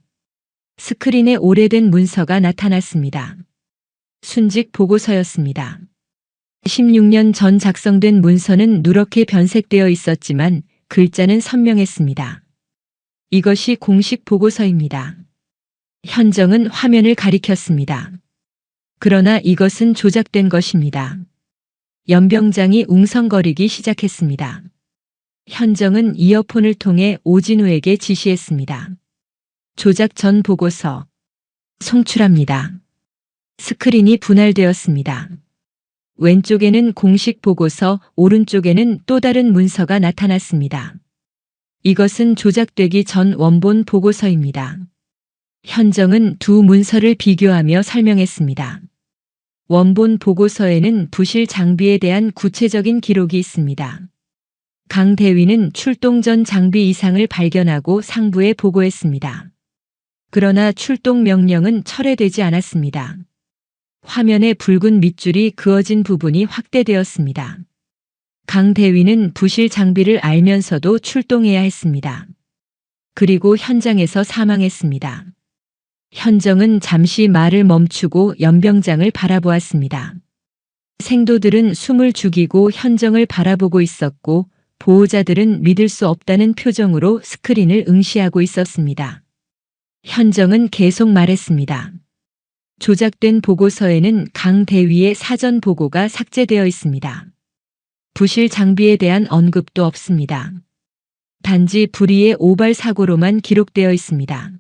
스크린에 오래된 문서가 나타났습니다. 순직 보고서였습니다. 16년 전 작성된 문서는 누렇게 변색되어 있었지만 글자는 선명했습니다. 이것이 공식 보고서입니다. 현정은 화면을 가리켰습니다. 그러나 이것은 조작된 것입니다. 연병장이 웅성거리기 시작했습니다. 현정은 이어폰을 통해 오진우에게 지시했습니다. 조작 전 보고서. 송출합니다. 스크린이 분할되었습니다. 왼쪽에는 공식 보고서, 오른쪽에는 또 다른 문서가 나타났습니다. 이것은 조작되기 전 원본 보고서입니다. 현정은 두 문서를 비교하며 설명했습니다. 원본 보고서에는 부실 장비에 대한 구체적인 기록이 있습니다. 강 대위는 출동 전 장비 이상을 발견하고 상부에 보고했습니다. 그러나 출동 명령은 철회되지 않았습니다. 화면에 붉은 밑줄이 그어진 부분이 확대되었습니다. 강 대위는 부실 장비를 알면서도 출동해야 했습니다. 그리고 현장에서 사망했습니다. 현정은 잠시 말을 멈추고 연병장을 바라보았습니다. 생도들은 숨을 죽이고 현정을 바라보고 있었고 보호자들은 믿을 수 없다는 표정으로 스크린을 응시하고 있었습니다. 현정은 계속 말했습니다. 조작된 보고서에는 강 대위의 사전 보고가 삭제되어 있습니다. 부실 장비에 대한 언급도 없습니다. 단지 불의의 오발 사고로만 기록되어 있습니다.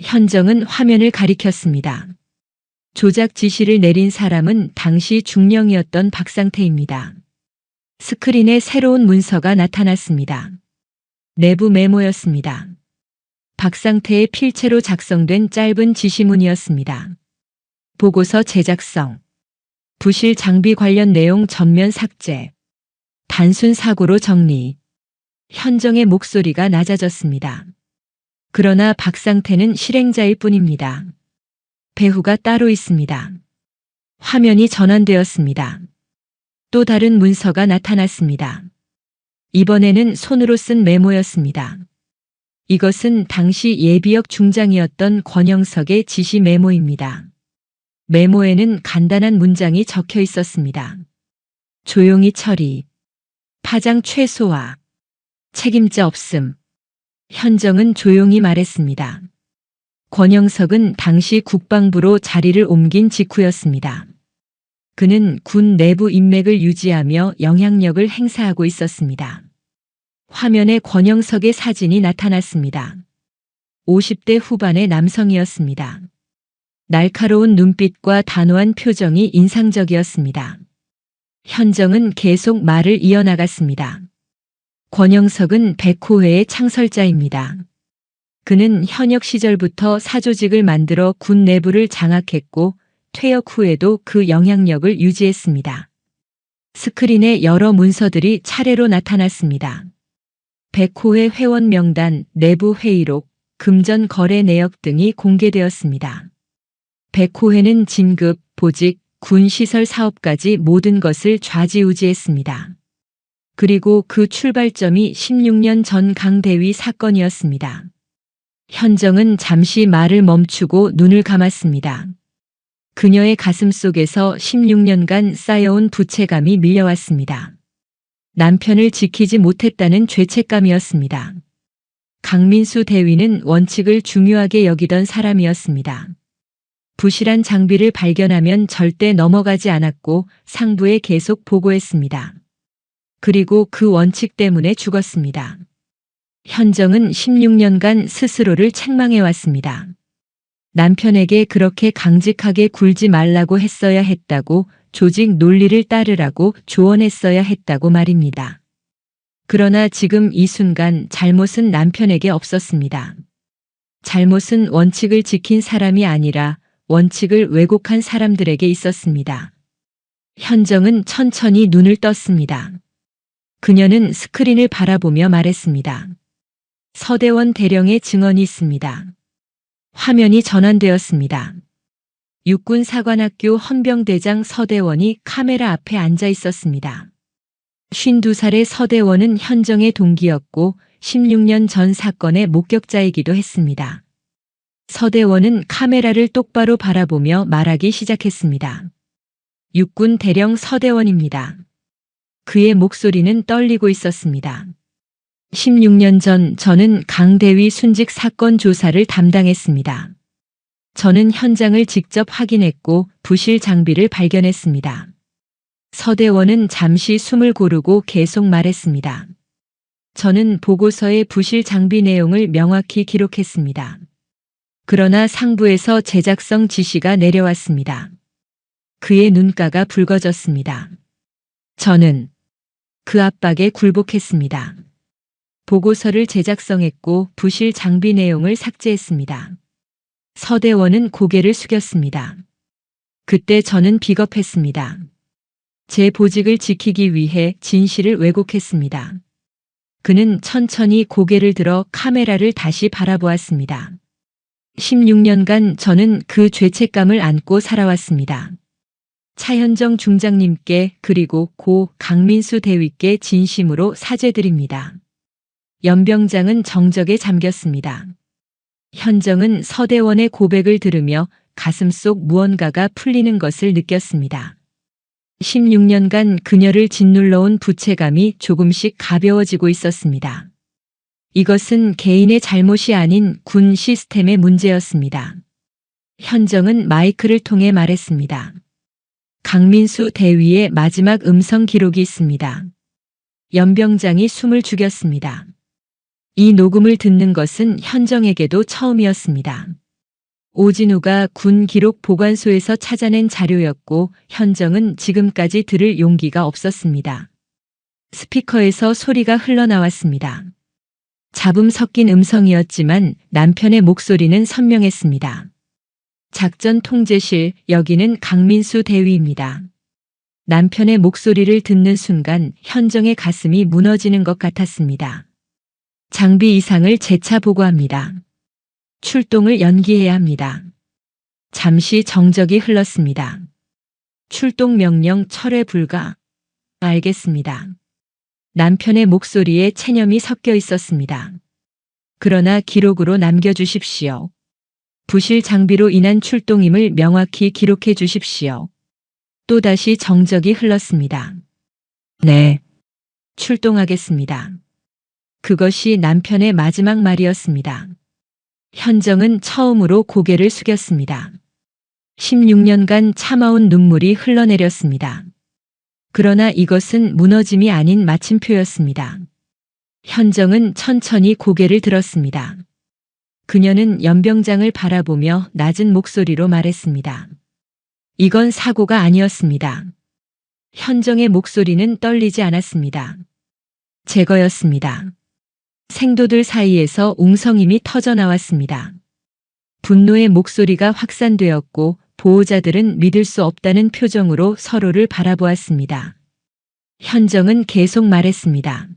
현정은 화면을 가리켰습니다. 조작 지시를 내린 사람은 당시 중령이었던 박상태입니다. 스크린에 새로운 문서가 나타났습니다. 내부 메모였습니다. 박상태의 필체로 작성된 짧은 지시문이었습니다. 보고서 제작성, 부실 장비 관련 내용 전면 삭제, 단순 사고로 정리. 현정의 목소리가 낮아졌습니다. 그러나 박상태는 실행자일 뿐입니다. 배후가 따로 있습니다. 화면이 전환되었습니다. 또 다른 문서가 나타났습니다. 이번에는 손으로 쓴 메모였습니다. 이것은 당시 예비역 중장이었던 권영석의 지시 메모입니다. 메모에는 간단한 문장이 적혀 있었습니다. 조용히 처리, 파장 최소화, 책임자 없음. 현정은 조용히 말했습니다. 권영석은 당시 국방부로 자리를 옮긴 직후였습니다. 그는 군 내부 인맥을 유지하며 영향력을 행사하고 있었습니다. 화면에 권영석의 사진이 나타났습니다. 50대 후반의 남성이었습니다. 날카로운 눈빛과 단호한 표정이 인상적이었습니다. 현정은 계속 말을 이어나갔습니다. 권영석은 백호회의 창설자입니다. 그는 현역 시절부터 사조직을 만들어 군 내부를 장악했고 퇴역 후에도 그 영향력을 유지했습니다. 스크린에 여러 문서들이 차례로 나타났습니다. 백호회 회원 명단, 내부 회의록, 금전 거래 내역 등이 공개되었습니다. 백호회는 진급, 보직, 군시설 사업까지 모든 것을 좌지우지했습니다. 그리고 그 출발점이 16년 전 강대위 사건이었습니다. 현정은 잠시 말을 멈추고 눈을 감았습니다. 그녀의 가슴 속에서 16년간 쌓여온 부채감이 밀려왔습니다. 남편을 지키지 못했다는 죄책감이었습니다. 강민수 대위는 원칙을 중요하게 여기던 사람이었습니다. 부실한 장비를 발견하면 절대 넘어가지 않았고 상부에 계속 보고했습니다. 그리고 그 원칙 때문에 죽었습니다. 현정은 16년간 스스로를 책망해왔습니다. 남편에게 그렇게 강직하게 굴지 말라고 했어야 했다고, 조직 논리를 따르라고 조언했어야 했다고 말입니다. 그러나 지금 이 순간 잘못은 남편에게 없었습니다. 잘못은 원칙을 지킨 사람이 아니라 원칙을 왜곡한 사람들에게 있었습니다. 현정은 천천히 눈을 떴습니다. 그녀는 스크린을 바라보며 말했습니다. 서대원 대령의 증언이 있습니다. 화면이 전환되었습니다. 육군사관학교 헌병대장 서대원이 카메라 앞에 앉아 있었습니다. 52살의 서대원은 현정의 동기였고 16년 전 사건의 목격자이기도 했습니다. 서대원은 카메라를 똑바로 바라보며 말하기 시작했습니다. 육군 대령 서대원입니다. 그의 목소리는 떨리고 있었습니다. 16년 전 저는 강대위 순직 사건 조사를 담당했습니다. 저는 현장을 직접 확인했고 부실 장비를 발견했습니다. 서대원은 잠시 숨을 고르고 계속 말했습니다. 저는 보고서의 부실 장비 내용을 명확히 기록했습니다. 그러나 상부에서 제작성 지시가 내려왔습니다. 그의 눈가가 붉어졌습니다. 저는 그 압박에 굴복했습니다. 보고서를 제작성했고 부실 장비 내용을 삭제했습니다. 서대원은 고개를 숙였습니다. 그때 저는 비겁했습니다. 제 보직을 지키기 위해 진실을 왜곡했습니다. 그는 천천히 고개를 들어 카메라를 다시 바라보았습니다. 16년간 저는 그 죄책감을 안고 살아왔습니다. 차현정 중장님께 그리고 고 강민수 대위께 진심으로 사죄드립니다. 연병장은 정적에 잠겼습니다. 현정은 서대원의 고백을 들으며 가슴속 무언가가 풀리는 것을 느꼈습니다. 16년간 그녀를 짓눌러온 부채감이 조금씩 가벼워지고 있었습니다. 이것은 개인의 잘못이 아닌 군 시스템의 문제였습니다. 현정은 마이크를 통해 말했습니다. 강민수 대위의 마지막 음성 기록이 있습니다. 연병장이 숨을 죽였습니다. 이 녹음을 듣는 것은 현정에게도 처음이었습니다. 오진우가 군 기록 보관소에서 찾아낸 자료였고 현정은 지금까지 들을 용기가 없었습니다. 스피커에서 소리가 흘러나왔습니다. 잡음 섞인 음성이었지만 남편의 목소리는 선명했습니다. 작전 통제실, 여기는 강민수 대위입니다. 남편의 목소리를 듣는 순간 현정의 가슴이 무너지는 것 같았습니다. 장비 이상을 재차 보고합니다. 출동을 연기해야 합니다. 잠시 정적이 흘렀습니다. 출동 명령 철회 불가. 알겠습니다. 남편의 목소리에 체념이 섞여 있었습니다. 그러나 기록으로 남겨주십시오. 부실 장비로 인한 출동임을 명확히 기록해 주십시오. 또다시 정적이 흘렀습니다. 네. 출동하겠습니다. 그것이 남편의 마지막 말이었습니다. 현정은 처음으로 고개를 숙였습니다. 16년간 참아온 눈물이 흘러내렸습니다. 그러나 이것은 무너짐이 아닌 마침표였습니다. 현정은 천천히 고개를 들었습니다. 그녀는 연병장을 바라보며 낮은 목소리로 말했습니다. 이건 사고가 아니었습니다. 현정의 목소리는 떨리지 않았습니다. 제거였습니다. 생도들 사이에서 웅성임이 터져나왔습니다. 분노의 목소리가 확산되었고 보호자들은 믿을 수 없다는 표정으로 서로를 바라보았습니다. 현정은 계속 말했습니다.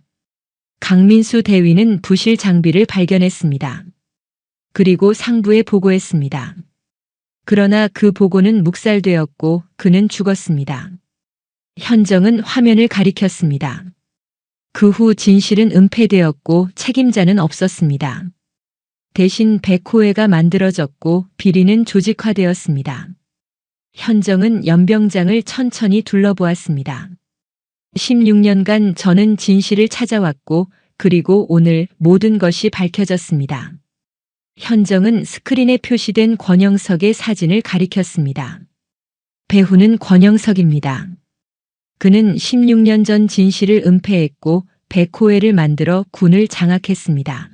강민수 대위는 부실 장비를 발견했습니다. 그리고 상부에 보고했습니다. 그러나 그 보고는 묵살되었고 그는 죽었습니다. 현정은 화면을 가리켰습니다. 그 후 진실은 은폐되었고 책임자는 없었습니다. 대신 백호회가 만들어졌고 비리는 조직화되었습니다. 현정은 연병장을 천천히 둘러보았습니다. 16년간 저는 진실을 찾아왔고 그리고 오늘 모든 것이 밝혀졌습니다. 현정은 스크린에 표시된 권영석의 사진을 가리켰습니다. 배우는 권영석입니다. 그는 16년 전 진실을 은폐했고 백호회를 만들어 군을 장악했습니다.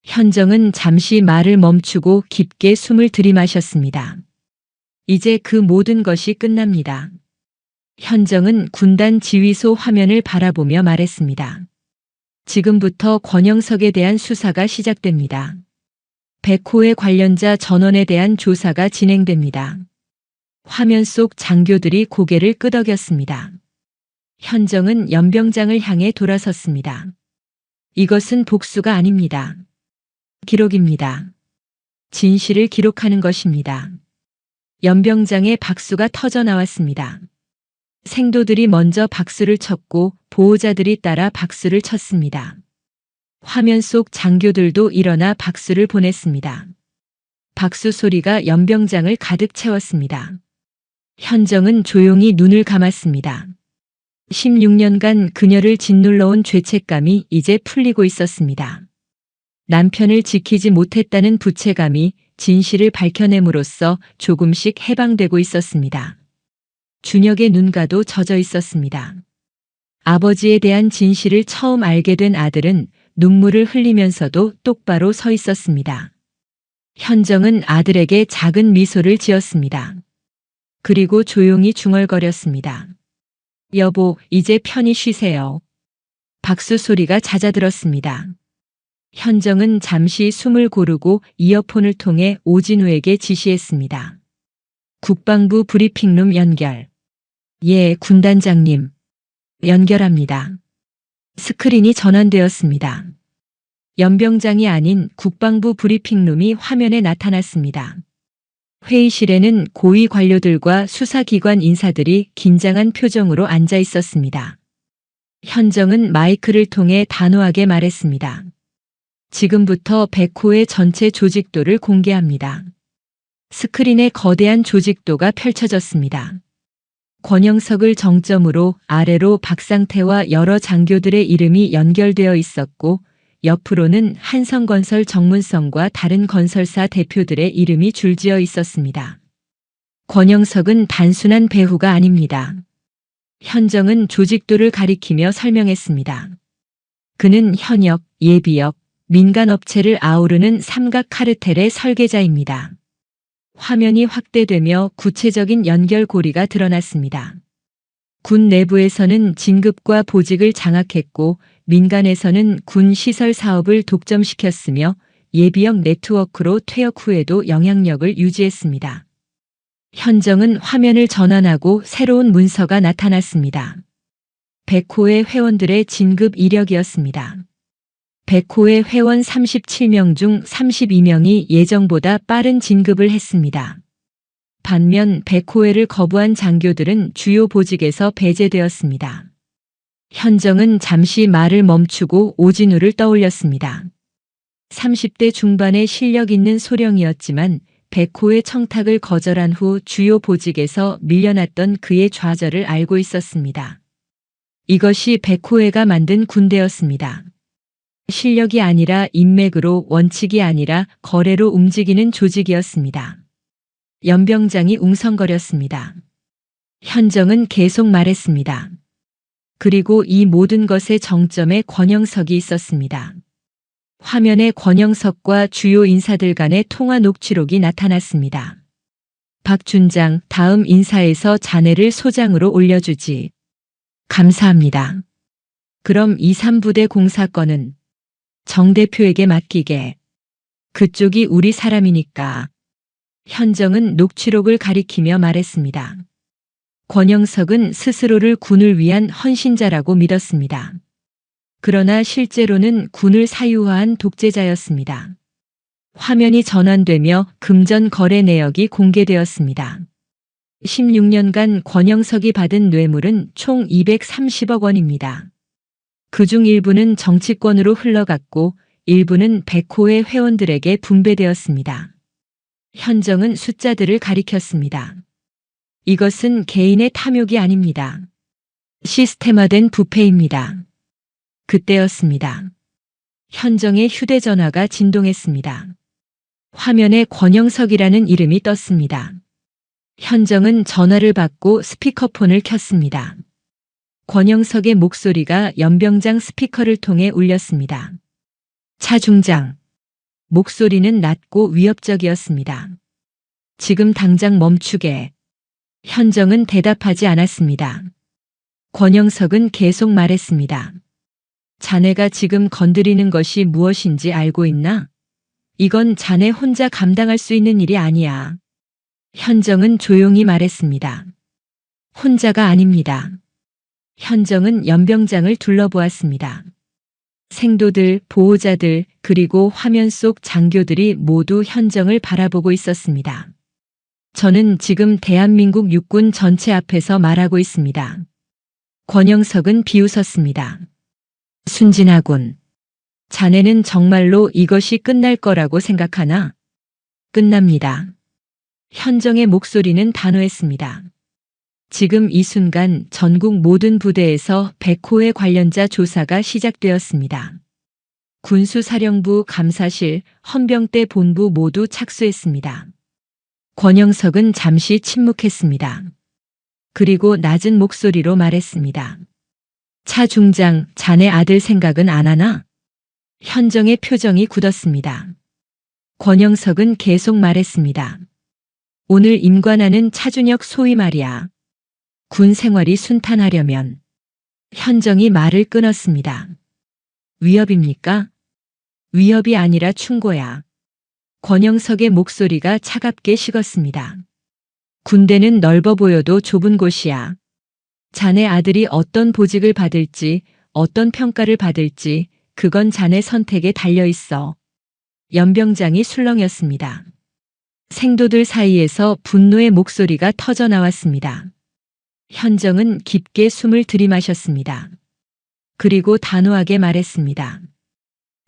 현정은 잠시 말을 멈추고 깊게 숨을 들이마셨습니다. 이제 그 모든 것이 끝납니다. 현정은 군단 지휘소 화면을 바라보며 말했습니다. 지금부터 권영석에 대한 수사가 시작됩니다. 백호의 관련자 전원에 대한 조사가 진행됩니다. 화면 속 장교들이 고개를 끄덕였습니다. 현정은 연병장을 향해 돌아섰습니다. 이것은 복수가 아닙니다. 기록입니다. 진실을 기록하는 것입니다. 연병장의 박수가 터져 나왔습니다. 생도들이 먼저 박수를 쳤고 보호자들이 따라 박수를 쳤습니다. 화면 속 장교들도 일어나 박수를 보냈습니다. 박수 소리가 연병장을 가득 채웠습니다. 현정은 조용히 눈을 감았습니다. 16년간 그녀를 짓눌러온 죄책감이 이제 풀리고 있었습니다. 남편을 지키지 못했다는 부채감이 진실을 밝혀냄으로써 조금씩 해방되고 있었습니다. 준혁의 눈가도 젖어 있었습니다. 아버지에 대한 진실을 처음 알게 된 아들은 눈물을 흘리면서도 똑바로 서 있었습니다. 현정은 아들에게 작은 미소를 지었습니다. 그리고 조용히 중얼거렸습니다. 여보, 이제 편히 쉬세요. 박수 소리가 잦아들었습니다. 현정은 잠시 숨을 고르고 이어폰을 통해 오진우에게 지시했습니다. 국방부 브리핑룸 연결. 예, 군단장님. 연결합니다. 스크린이 전환되었습니다. 연병장이 아닌 국방부 브리핑룸이 화면에 나타났습니다. 회의실에는 고위 관료들과 수사기관 인사들이 긴장한 표정으로 앉아 있었습니다. 현정은 마이크를 통해 단호하게 말했습니다. 지금부터 백호의 전체 조직도를 공개합니다. 스크린에 거대한 조직도가 펼쳐졌습니다. 권영석을 정점으로 아래로 박상태와 여러 장교들의 이름이 연결되어 있었고 옆으로는 한성건설 정문성과 다른 건설사 대표들의 이름이 줄지어 있었습니다. 권영석은 단순한 배후가 아닙니다. 현정은 조직도를 가리키며 설명했습니다. 그는 현역, 예비역, 민간업체를 아우르는 삼각 카르텔의 설계자입니다. 화면이 확대되며 구체적인 연결고리가 드러났습니다. 군 내부에서는 진급과 보직을 장악했고 민간에서는 군 시설 사업을 독점시켰으며 예비역 네트워크로 퇴역 후에도 영향력을 유지했습니다. 현정은 화면을 전환하고 새로운 문서가 나타났습니다. 백호의 회원들의 진급 이력이었습니다. 백호의 회원 37명 중 32명이 예정보다 빠른 진급을 했습니다. 반면 백호회를 거부한 장교들은 주요 보직에서 배제되었습니다. 현정은 잠시 말을 멈추고 오진우를 떠올렸습니다. 30대 중반의 실력 있는 소령이었지만 백호의 청탁을 거절한 후 주요 보직에서 밀려났던 그의 좌절을 알고 있었습니다. 이것이 백호회가 만든 군대였습니다. 실력이 아니라 인맥으로, 원칙이 아니라 거래로 움직이는 조직이었습니다. 연병장이 웅성거렸습니다. 현정은 계속 말했습니다. 그리고 이 모든 것의 정점에 권영석이 있었습니다. 화면에 권영석과 주요 인사들 간의 통화 녹취록이 나타났습니다. 박 준장, 다음 인사에서 자네를 소장으로 올려주지. 감사합니다. 그럼 2, 3부대 공사건은 정 대표에게 맡기게. 그쪽이 우리 사람이니까. 현정은 녹취록을 가리키며 말했습니다. 권영석은 스스로를 군을 위한 헌신자라고 믿었습니다. 그러나 실제로는 군을 사유화한 독재자였습니다. 화면이 전환되며 금전 거래 내역이 공개되었습니다. 16년간 권영석이 받은 뇌물은 총 230억 원입니다. 그중 일부는 정치권으로 흘러갔고 일부는 백호의 회원들에게 분배되었습니다. 현정은 숫자들을 가리켰습니다. 이것은 개인의 탐욕이 아닙니다. 시스템화된 부패입니다. 그때였습니다. 현정의 휴대전화가 진동했습니다. 화면에 권영석이라는 이름이 떴습니다. 현정은 전화를 받고 스피커폰을 켰습니다. 권영석의 목소리가 연병장 스피커를 통해 울렸습니다. 차 중장. 목소리는 낮고 위협적이었습니다. 지금 당장 멈추게. 현정은 대답하지 않았습니다. 권영석은 계속 말했습니다. 자네가 지금 건드리는 것이 무엇인지 알고 있나? 이건 자네 혼자 감당할 수 있는 일이 아니야. 현정은 조용히 말했습니다. 혼자가 아닙니다. 현정은 연병장을 둘러보았습니다. 생도들, 보호자들, 그리고 화면 속 장교들이 모두 현정을 바라보고 있었습니다. 저는 지금 대한민국 육군 전체 앞에서 말하고 있습니다. 권영석은 비웃었습니다. 순진하군. 자네는 정말로 이것이 끝날 거라고 생각하나? 끝납니다. 현정의 목소리는 단호했습니다. 지금 이 순간 전국 모든 부대에서 백호의 관련자 조사가 시작되었습니다. 군수사령부, 감사실, 헌병대 본부 모두 착수했습니다. 권영석은 잠시 침묵했습니다. 그리고 낮은 목소리로 말했습니다. 차 중장, 자네 아들 생각은 안 하나? 현정의 표정이 굳었습니다. 권영석은 계속 말했습니다. 오늘 임관하는 차준혁 소위 말이야. 군 생활이 순탄하려면. 현정이 말을 끊었습니다. 위협입니까? 위협이 아니라 충고야. 권영석의 목소리가 차갑게 식었습니다. 군대는 넓어 보여도 좁은 곳이야. 자네 아들이 어떤 보직을 받을지, 어떤 평가를 받을지, 그건 자네 선택에 달려 있어. 연병장이 술렁였습니다. 생도들 사이에서 분노의 목소리가 터져 나왔습니다. 현정은 깊게 숨을 들이마셨습니다. 그리고 단호하게 말했습니다.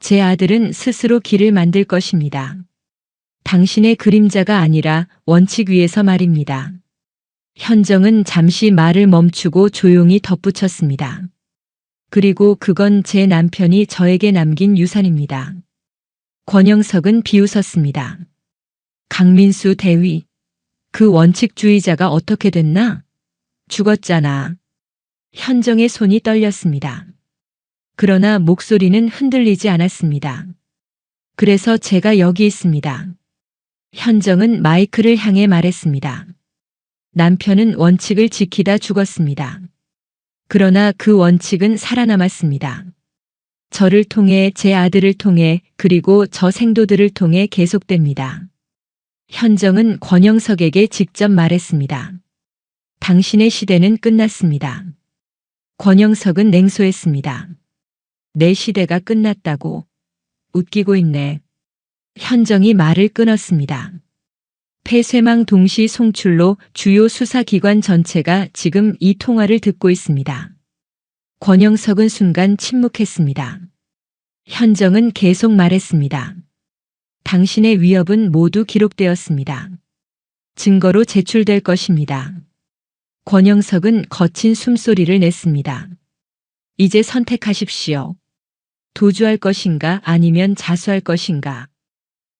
제 아들은 스스로 길을 만들 것입니다. 당신의 그림자가 아니라 원칙 위에서 말입니다. 현정은 잠시 말을 멈추고 조용히 덧붙였습니다. 그리고 그건 제 남편이 저에게 남긴 유산입니다. 권영석은 비웃었습니다. 강민수 대위, 그 원칙주의자가 어떻게 됐나? 죽었잖아. 현정의 손이 떨렸습니다. 그러나 목소리는 흔들리지 않았습니다. 그래서 제가 여기 있습니다. 현정은 마이크를 향해 말했습니다. 남편은 원칙을 지키다 죽었습니다. 그러나 그 원칙은 살아남았습니다. 저를 통해, 제 아들을 통해, 그리고 저 생도들을 통해 계속됩니다. 현정은 권영석에게 직접 말했습니다. 당신의 시대는 끝났습니다. 권영석은 냉소했습니다. 내 시대가 끝났다고. 웃기고 있네. 현정이 말을 끊었습니다. 폐쇄망 동시 송출로 주요 수사기관 전체가 지금 이 통화를 듣고 있습니다. 권영석은 순간 침묵했습니다. 현정은 계속 말했습니다. 당신의 위협은 모두 기록되었습니다. 증거로 제출될 것입니다. 권영석은 거친 숨소리를 냈습니다. 이제 선택하십시오. 도주할 것인가 아니면 자수할 것인가.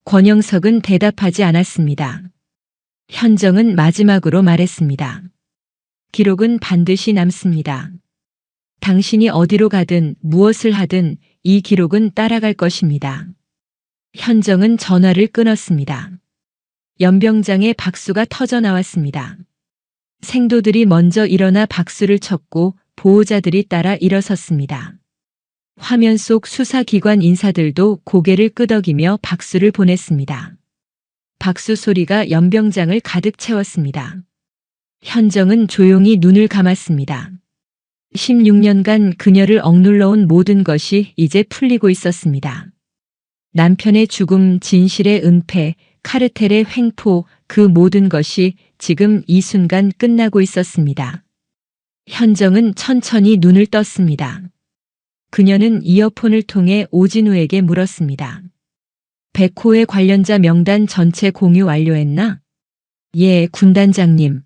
권영석은 대답하지 않았습니다. 현정은 마지막으로 말했습니다. 기록은 반드시 남습니다. 당신이 어디로 가든 무엇을 하든 이 기록은 따라갈 것입니다. 현정은 전화를 끊었습니다. 연병장의 박수가 터져 나왔습니다. 생도들이 먼저 일어나 박수를 쳤고 보호자들이 따라 일어섰습니다. 화면 속 수사기관 인사들도 고개를 끄덕이며 박수를 보냈습니다. 박수 소리가 연병장을 가득 채웠습니다. 현정은 조용히 눈을 감았습니다. 16년간 그녀를 억눌러온 모든 것이 이제 풀리고 있었습니다. 남편의 죽음, 진실의 은폐, 카르텔의 횡포, 그 모든 것이 지금 이 순간 끝나고 있었습니다. 현정은 천천히 눈을 떴습니다. 그녀는 이어폰을 통해 오진우에게 물었습니다. 백호의 관련자 명단 전체 공유 완료했나? 예, 군단장님.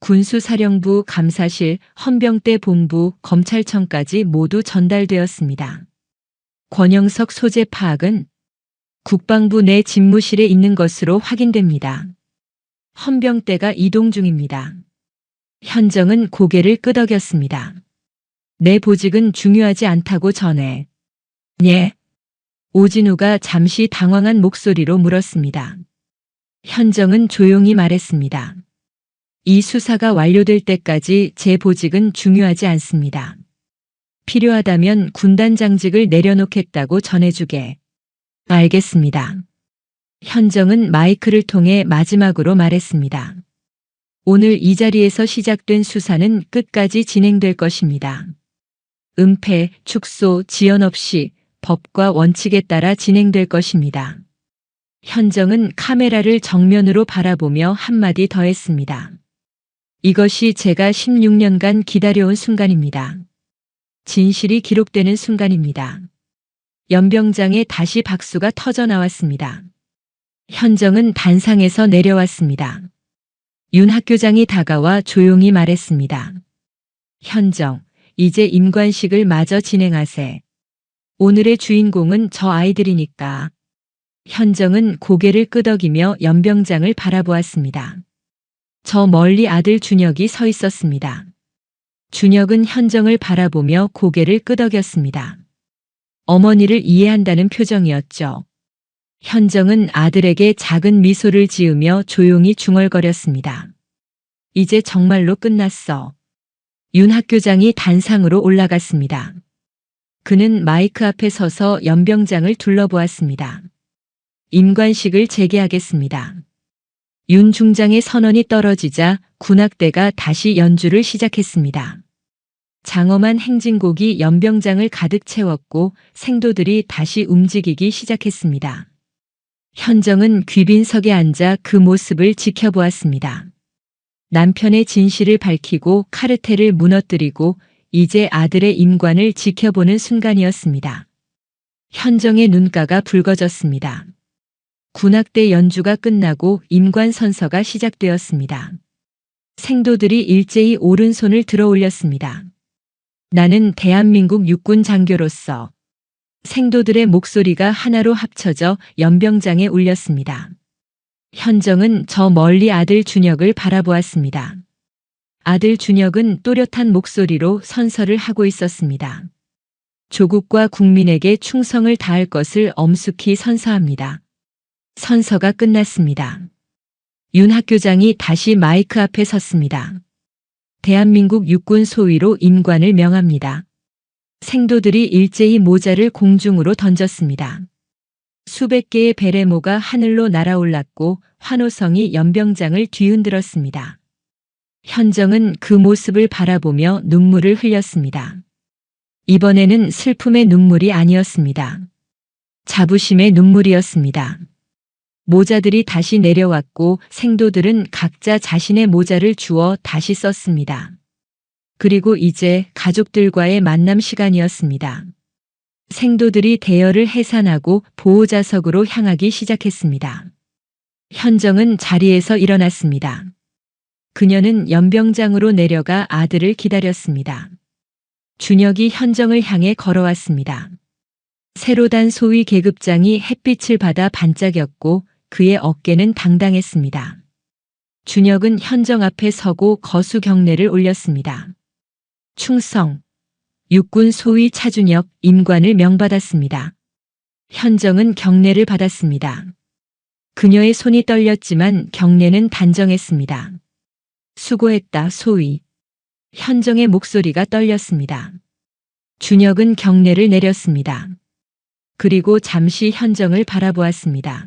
군수사령부, 감사실, 헌병대 본부, 검찰청까지 모두 전달되었습니다. 권영석 소재 파악은 국방부 내 집무실에 있는 것으로 확인됩니다. 헌병대가 이동 중입니다. 현정은 고개를 끄덕였습니다. 내 보직은 중요하지 않다고 전해. 예. 오진우가 잠시 당황한 목소리로 물었습니다. 현정은 조용히 말했습니다. 이 수사가 완료될 때까지 제 보직은 중요하지 않습니다. 필요하다면 군단장직을 내려놓겠다고 전해주게. 알겠습니다. 현정은 마이크를 통해 마지막으로 말했습니다. 오늘 이 자리에서 시작된 수사는 끝까지 진행될 것입니다. 은폐, 축소, 지연 없이 법과 원칙에 따라 진행될 것입니다. 현정은 카메라를 정면으로 바라보며 한마디 더 했습니다. 이것이 제가 16년간 기다려온 순간입니다. 진실이 기록되는 순간입니다. 연병장에 다시 박수가 터져 나왔습니다. 현정은 단상에서 내려왔습니다. 윤 학교장이 다가와 조용히 말했습니다. 현정, 이제 임관식을 마저 진행하세. 오늘의 주인공은 저 아이들이니까. 현정은 고개를 끄덕이며 연병장을 바라보았습니다. 저 멀리 아들 준혁이 서 있었습니다. 준혁은 현정을 바라보며 고개를 끄덕였습니다. 어머니를 이해한다는 표정이었죠. 현정은 아들에게 작은 미소를 지으며 조용히 중얼거렸습니다. 이제 정말로 끝났어. 윤 학교장이 단상으로 올라갔습니다. 그는 마이크 앞에 서서 연병장을 둘러보았습니다. 임관식을 재개하겠습니다. 윤 중장의 선언이 떨어지자 군악대가 다시 연주를 시작했습니다. 장엄한 행진곡이 연병장을 가득 채웠고 생도들이 다시 움직이기 시작했습니다. 현정은 귀빈석에 앉아 그 모습을 지켜보았습니다. 남편의 진실을 밝히고 카르텔을 무너뜨리고 이제 아들의 임관을 지켜보는 순간이었습니다. 현정의 눈가가 붉어졌습니다. 군악대 연주가 끝나고 임관 선서가 시작되었습니다. 생도들이 일제히 오른손을 들어 올렸습니다. 나는 대한민국 육군 장교로서 생도들의 목소리가 하나로 합쳐져 연병장에 울렸습니다. 현정은 저 멀리 아들 준혁을 바라보았습니다. 아들 준혁은 또렷한 목소리로 선서를 하고 있었습니다. 조국과 국민에게 충성을 다할 것을 엄숙히 선서합니다. 선서가 끝났습니다. 윤 학교장이 다시 마이크 앞에 섰습니다. 대한민국 육군 소위로 임관을 명합니다. 생도들이 일제히 모자를 공중으로 던졌습니다. 수백 개의 베레모가 하늘로 날아올랐고 환호성이 연병장을 뒤흔들었습니다. 현정은 그 모습을 바라보며 눈물을 흘렸습니다. 이번에는 슬픔의 눈물이 아니었습니다. 자부심의 눈물이었습니다. 모자들이 다시 내려왔고 생도들은 각자 자신의 모자를 주워 다시 썼습니다. 그리고 이제 가족들과의 만남 시간이었습니다. 생도들이 대열을 해산하고 보호자석으로 향하기 시작했습니다. 현정은 자리에서 일어났습니다. 그녀는 연병장으로 내려가 아들을 기다렸습니다. 준혁이 현정을 향해 걸어왔습니다. 새로 단 소위 계급장이 햇빛을 받아 반짝였고 그의 어깨는 당당했습니다. 준혁은 현정 앞에 서고 거수 경례를 올렸습니다. 충성. 육군 소위 차준혁 임관을 명받았습니다. 현정은 경례를 받았습니다. 그녀의 손이 떨렸지만 경례는 단정했습니다. 수고했다 소위. 현정의 목소리가 떨렸습니다. 준혁은 경례를 내렸습니다. 그리고 잠시 현정을 바라보았습니다.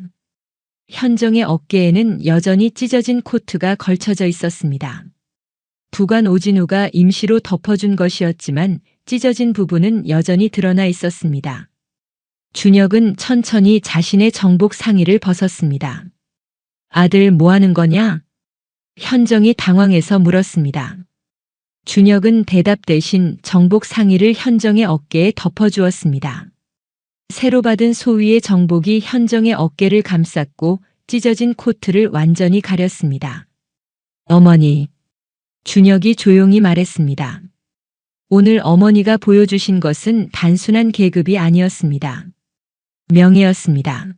현정의 어깨에는 여전히 찢어진 코트가 걸쳐져 있었습니다. 부관 오진우가 임시로 덮어준 것이었지만 찢어진 부분은 여전히 드러나 있었습니다. 준혁은 천천히 자신의 정복 상의를 벗었습니다. 아들 뭐 하는 거냐? 현정이 당황해서 물었습니다. 준혁은 대답 대신 정복 상의를 현정의 어깨에 덮어주었습니다. 새로 받은 소위의 정복이 현정의 어깨를 감쌌고 찢어진 코트를 완전히 가렸습니다. 어머니. 준혁이 조용히 말했습니다. 오늘 어머니가 보여주신 것은 단순한 계급이 아니었습니다. 명예였습니다.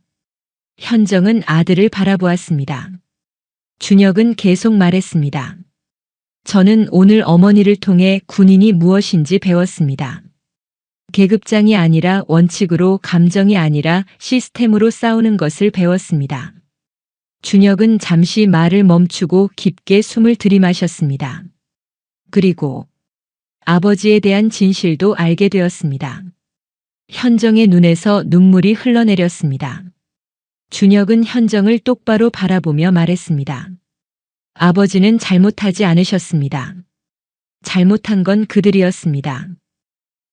현정은 아들을 바라보았습니다. 준혁은 계속 말했습니다. 저는 오늘 어머니를 통해 군인이 무엇인지 배웠습니다. 계급장이 아니라 원칙으로, 감정이 아니라 시스템으로 싸우는 것을 배웠습니다. 준혁은 잠시 말을 멈추고 깊게 숨을 들이마셨습니다. 그리고 아버지에 대한 진실도 알게 되었습니다. 현정의 눈에서 눈물이 흘러내렸습니다. 준혁은 현정을 똑바로 바라보며 말했습니다. 아버지는 잘못하지 않으셨습니다. 잘못한 건 그들이었습니다.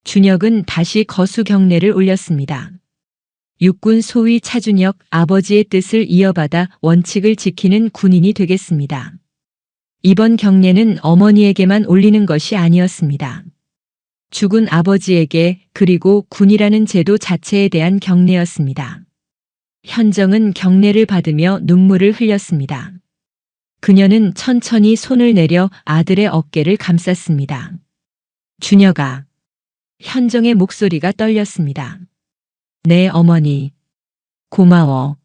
준혁은 다시 거수 경례를 올렸습니다. 육군 소위 차준혁 아버지의 뜻을 이어받아 원칙을 지키는 군인이 되겠습니다. 이번 경례는 어머니에게만 올리는 것이 아니었습니다. 죽은 아버지에게 그리고 군이라는 제도 자체에 대한 경례였습니다. 현정은 경례를 받으며 눈물을 흘렸습니다. 그녀는 천천히 손을 내려 아들의 어깨를 감쌌습니다. 준혁아. 현정의 목소리가 떨렸습니다. 네, 어머니. 고마워.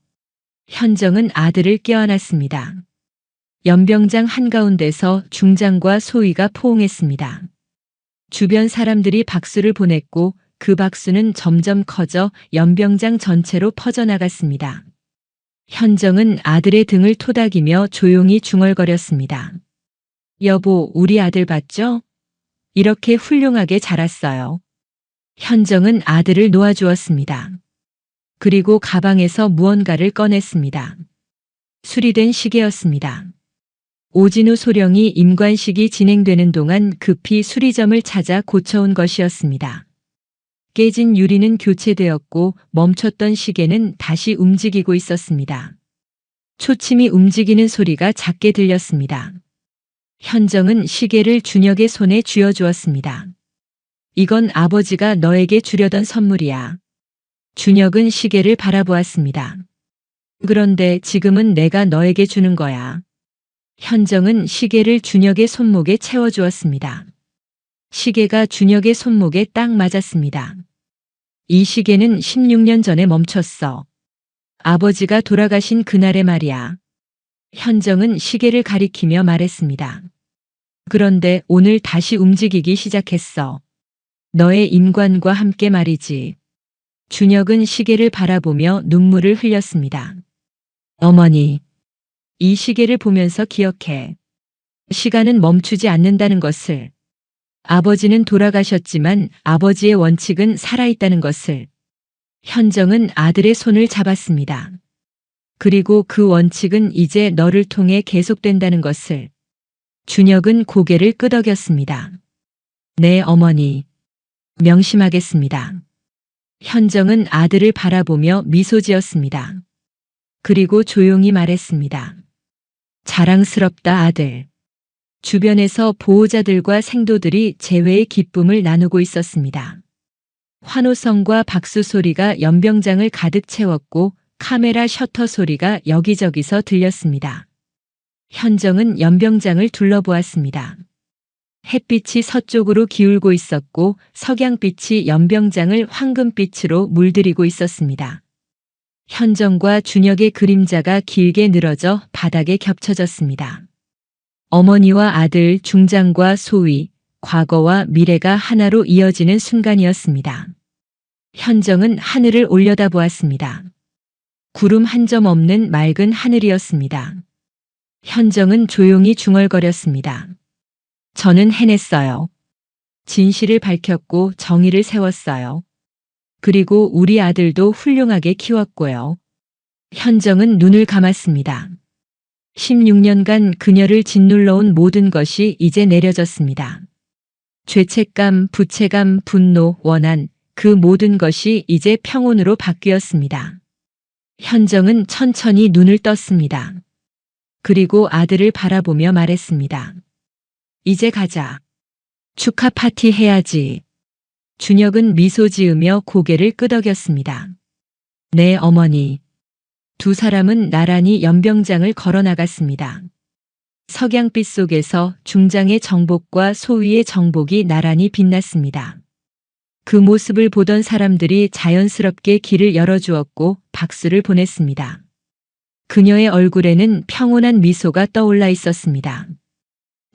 현정은 아들을 껴안았습니다. 연병장 한가운데서 중장과 소위가 포옹했습니다. 주변 사람들이 박수를 보냈고 그 박수는 점점 커져 연병장 전체로 퍼져나갔습니다. 현정은 아들의 등을 토닥이며 조용히 중얼거렸습니다. 여보, 우리 아들 봤죠? 이렇게 훌륭하게 자랐어요. 현정은 아들을 놓아주었습니다. 그리고 가방에서 무언가를 꺼냈습니다. 수리된 시계였습니다. 오진우 소령이 임관식이 진행되는 동안 급히 수리점을 찾아 고쳐온 것이었습니다. 깨진 유리는 교체되었고 멈췄던 시계는 다시 움직이고 있었습니다. 초침이 움직이는 소리가 작게 들렸습니다. 현정은 시계를 준혁의 손에 쥐어주었습니다. 이건 아버지가 너에게 주려던 선물이야. 준혁은 시계를 바라보았습니다. 그런데 지금은 내가 너에게 주는 거야. 현정은 시계를 준혁의 손목에 채워주었습니다. 시계가 준혁의 손목에 딱 맞았습니다. 이 시계는 16년 전에 멈췄어. 아버지가 돌아가신 그날의 말이야. 현정은 시계를 가리키며 말했습니다. 그런데 오늘 다시 움직이기 시작했어. 너의 임관과 함께 말이지. 준혁은 시계를 바라보며 눈물을 흘렸습니다. 어머니, 이 시계를 보면서 기억해. 시간은 멈추지 않는다는 것을. 아버지는 돌아가셨지만 아버지의 원칙은 살아있다는 것을. 현정은 아들의 손을 잡았습니다. 그리고 그 원칙은 이제 너를 통해 계속된다는 것을. 준혁은 고개를 끄덕였습니다. 네, 어머니. 명심하겠습니다. 현정은 아들을 바라보며 미소 지었습니다. 그리고 조용히 말했습니다. 자랑스럽다, 아들. 주변에서 보호자들과 생도들이 재회의 기쁨을 나누고 있었습니다. 환호성과 박수 소리가 연병장을 가득 채웠고 카메라 셔터 소리가 여기저기서 들렸습니다. 현정은 연병장을 둘러보았습니다. 햇빛이 서쪽으로 기울고 있었고 석양빛이 연병장을 황금빛으로 물들이고 있었습니다. 현정과 준혁의 그림자가 길게 늘어져 바닥에 겹쳐졌습니다. 어머니와 아들, 중장과 소위, 과거와 미래가 하나로 이어지는 순간이었습니다. 현정은 하늘을 올려다보았습니다. 구름 한 점 없는 맑은 하늘이었습니다. 현정은 조용히 중얼거렸습니다. 저는 해냈어요. 진실을 밝혔고 정의를 세웠어요. 그리고 우리 아들도 훌륭하게 키웠고요. 현정은 눈을 감았습니다. 16년간 그녀를 짓눌러온 모든 것이 이제 내려졌습니다. 죄책감, 부채감, 분노, 원한, 그 모든 것이 이제 평온으로 바뀌었습니다. 현정은 천천히 눈을 떴습니다. 그리고 아들을 바라보며 말했습니다. 이제 가자. 축하 파티 해야지. 준혁은 미소 지으며 고개를 끄덕였습니다. 네, 어머니. 두 사람은 나란히 연병장을 걸어 나갔습니다. 석양빛 속에서 중장의 정복과 소위의 정복이 나란히 빛났습니다. 그 모습을 보던 사람들이 자연스럽게 길을 열어주었고 박수를 보냈습니다. 그녀의 얼굴에는 평온한 미소가 떠올라 있었습니다.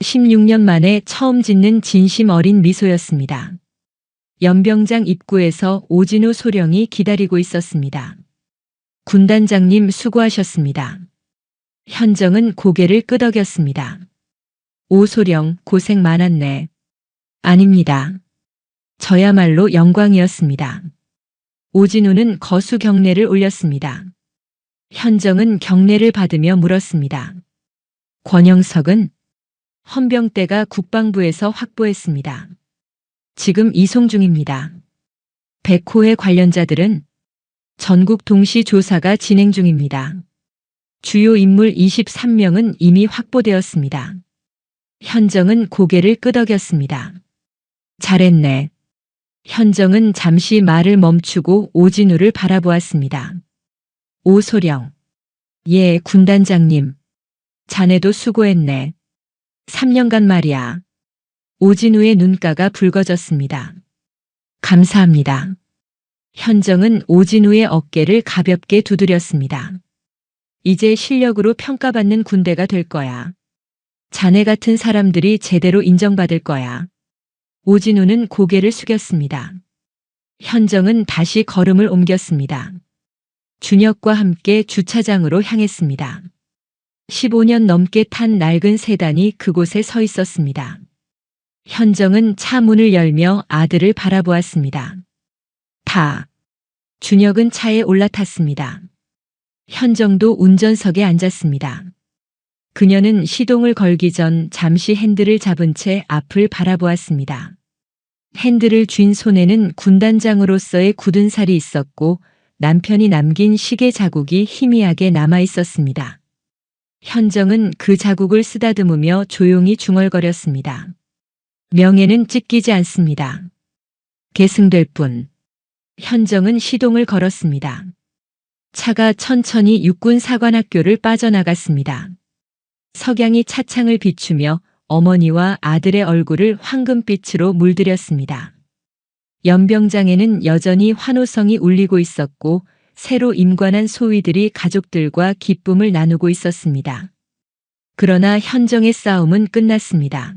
16년 만에 처음 짓는 진심 어린 미소였습니다. 연병장 입구에서 오진우 소령이 기다리고 있었습니다. 군단장님 수고하셨습니다. 현정은 고개를 끄덕였습니다. 오 소령 고생 많았네. 아닙니다. 저야말로 영광이었습니다. 오진우는 거수 경례를 올렸습니다. 현정은 경례를 받으며 물었습니다. 권영석은? 헌병대가 국방부에서 확보했습니다. 지금 이송 중입니다. 백호의 관련자들은? 전국 동시 조사가 진행 중입니다. 주요 인물 23명은 이미 확보되었습니다. 현정은 고개를 끄덕였습니다. 잘했네. 현정은 잠시 말을 멈추고 오진우를 바라보았습니다. 오소령. 예, 군단장님. 자네도 수고했네. 3년간 말이야. 오진우의 눈가가 붉어졌습니다. 감사합니다. 현정은 오진우의 어깨를 가볍게 두드렸습니다. 이제 실력으로 평가받는 군대가 될 거야. 자네 같은 사람들이 제대로 인정받을 거야. 오진우는 고개를 숙였습니다. 현정은 다시 걸음을 옮겼습니다. 준혁과 함께 주차장으로 향했습니다. 15년 넘게 탄 낡은 세단이 그곳에 서 있었습니다. 현정은 차 문을 열며 아들을 바라보았습니다. 타. 준혁은 차에 올라탔습니다. 현정도 운전석에 앉았습니다. 그녀는 시동을 걸기 전 잠시 핸들을 잡은 채 앞을 바라보았습니다. 핸들을 쥔 손에는 군단장으로서의 굳은 살이 있었고 남편이 남긴 시계 자국이 희미하게 남아 있었습니다. 현정은 그 자국을 쓰다듬으며 조용히 중얼거렸습니다. 명예는 찢기지 않습니다. 계승될 뿐. 현정은 시동을 걸었습니다. 차가 천천히 육군 사관학교를 빠져나갔습니다. 석양이 차창을 비추며 어머니와 아들의 얼굴을 황금빛으로 물들였습니다. 연병장에는 여전히 환호성이 울리고 있었고 새로 임관한 소위들이 가족들과 기쁨을 나누고 있었습니다. 그러나 현정의 싸움은 끝났습니다.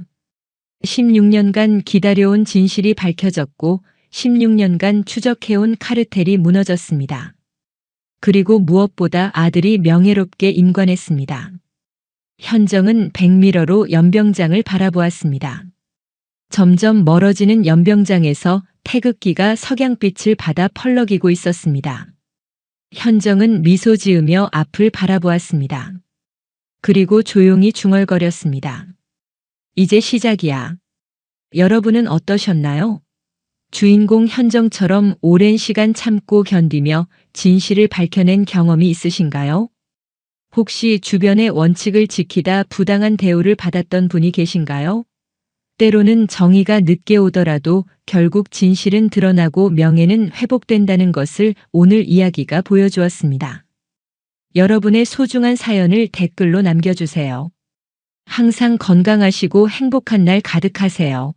16년간 기다려온 진실이 밝혀졌고 16년간 추적해온 카르텔이 무너졌습니다. 그리고 무엇보다 아들이 명예롭게 임관했습니다. 현정은 백미러로 연병장을 바라보았습니다. 점점 멀어지는 연병장에서 태극기가 석양빛을 받아 펄럭이고 있었습니다. 현정은 미소 지으며 앞을 바라보았습니다. 그리고 조용히 중얼거렸습니다. 이제 시작이야. 여러분은 어떠셨나요? 주인공 현정처럼 오랜 시간 참고 견디며 진실을 밝혀낸 경험이 있으신가요? 혹시 주변의 원칙을 지키다 부당한 대우를 받았던 분이 계신가요? 때로는 정의가 늦게 오더라도 결국 진실은 드러나고 명예는 회복된다는 것을 오늘 이야기가 보여주었습니다. 여러분의 소중한 사연을 댓글로 남겨주세요. 항상 건강하시고 행복한 날 가득하세요.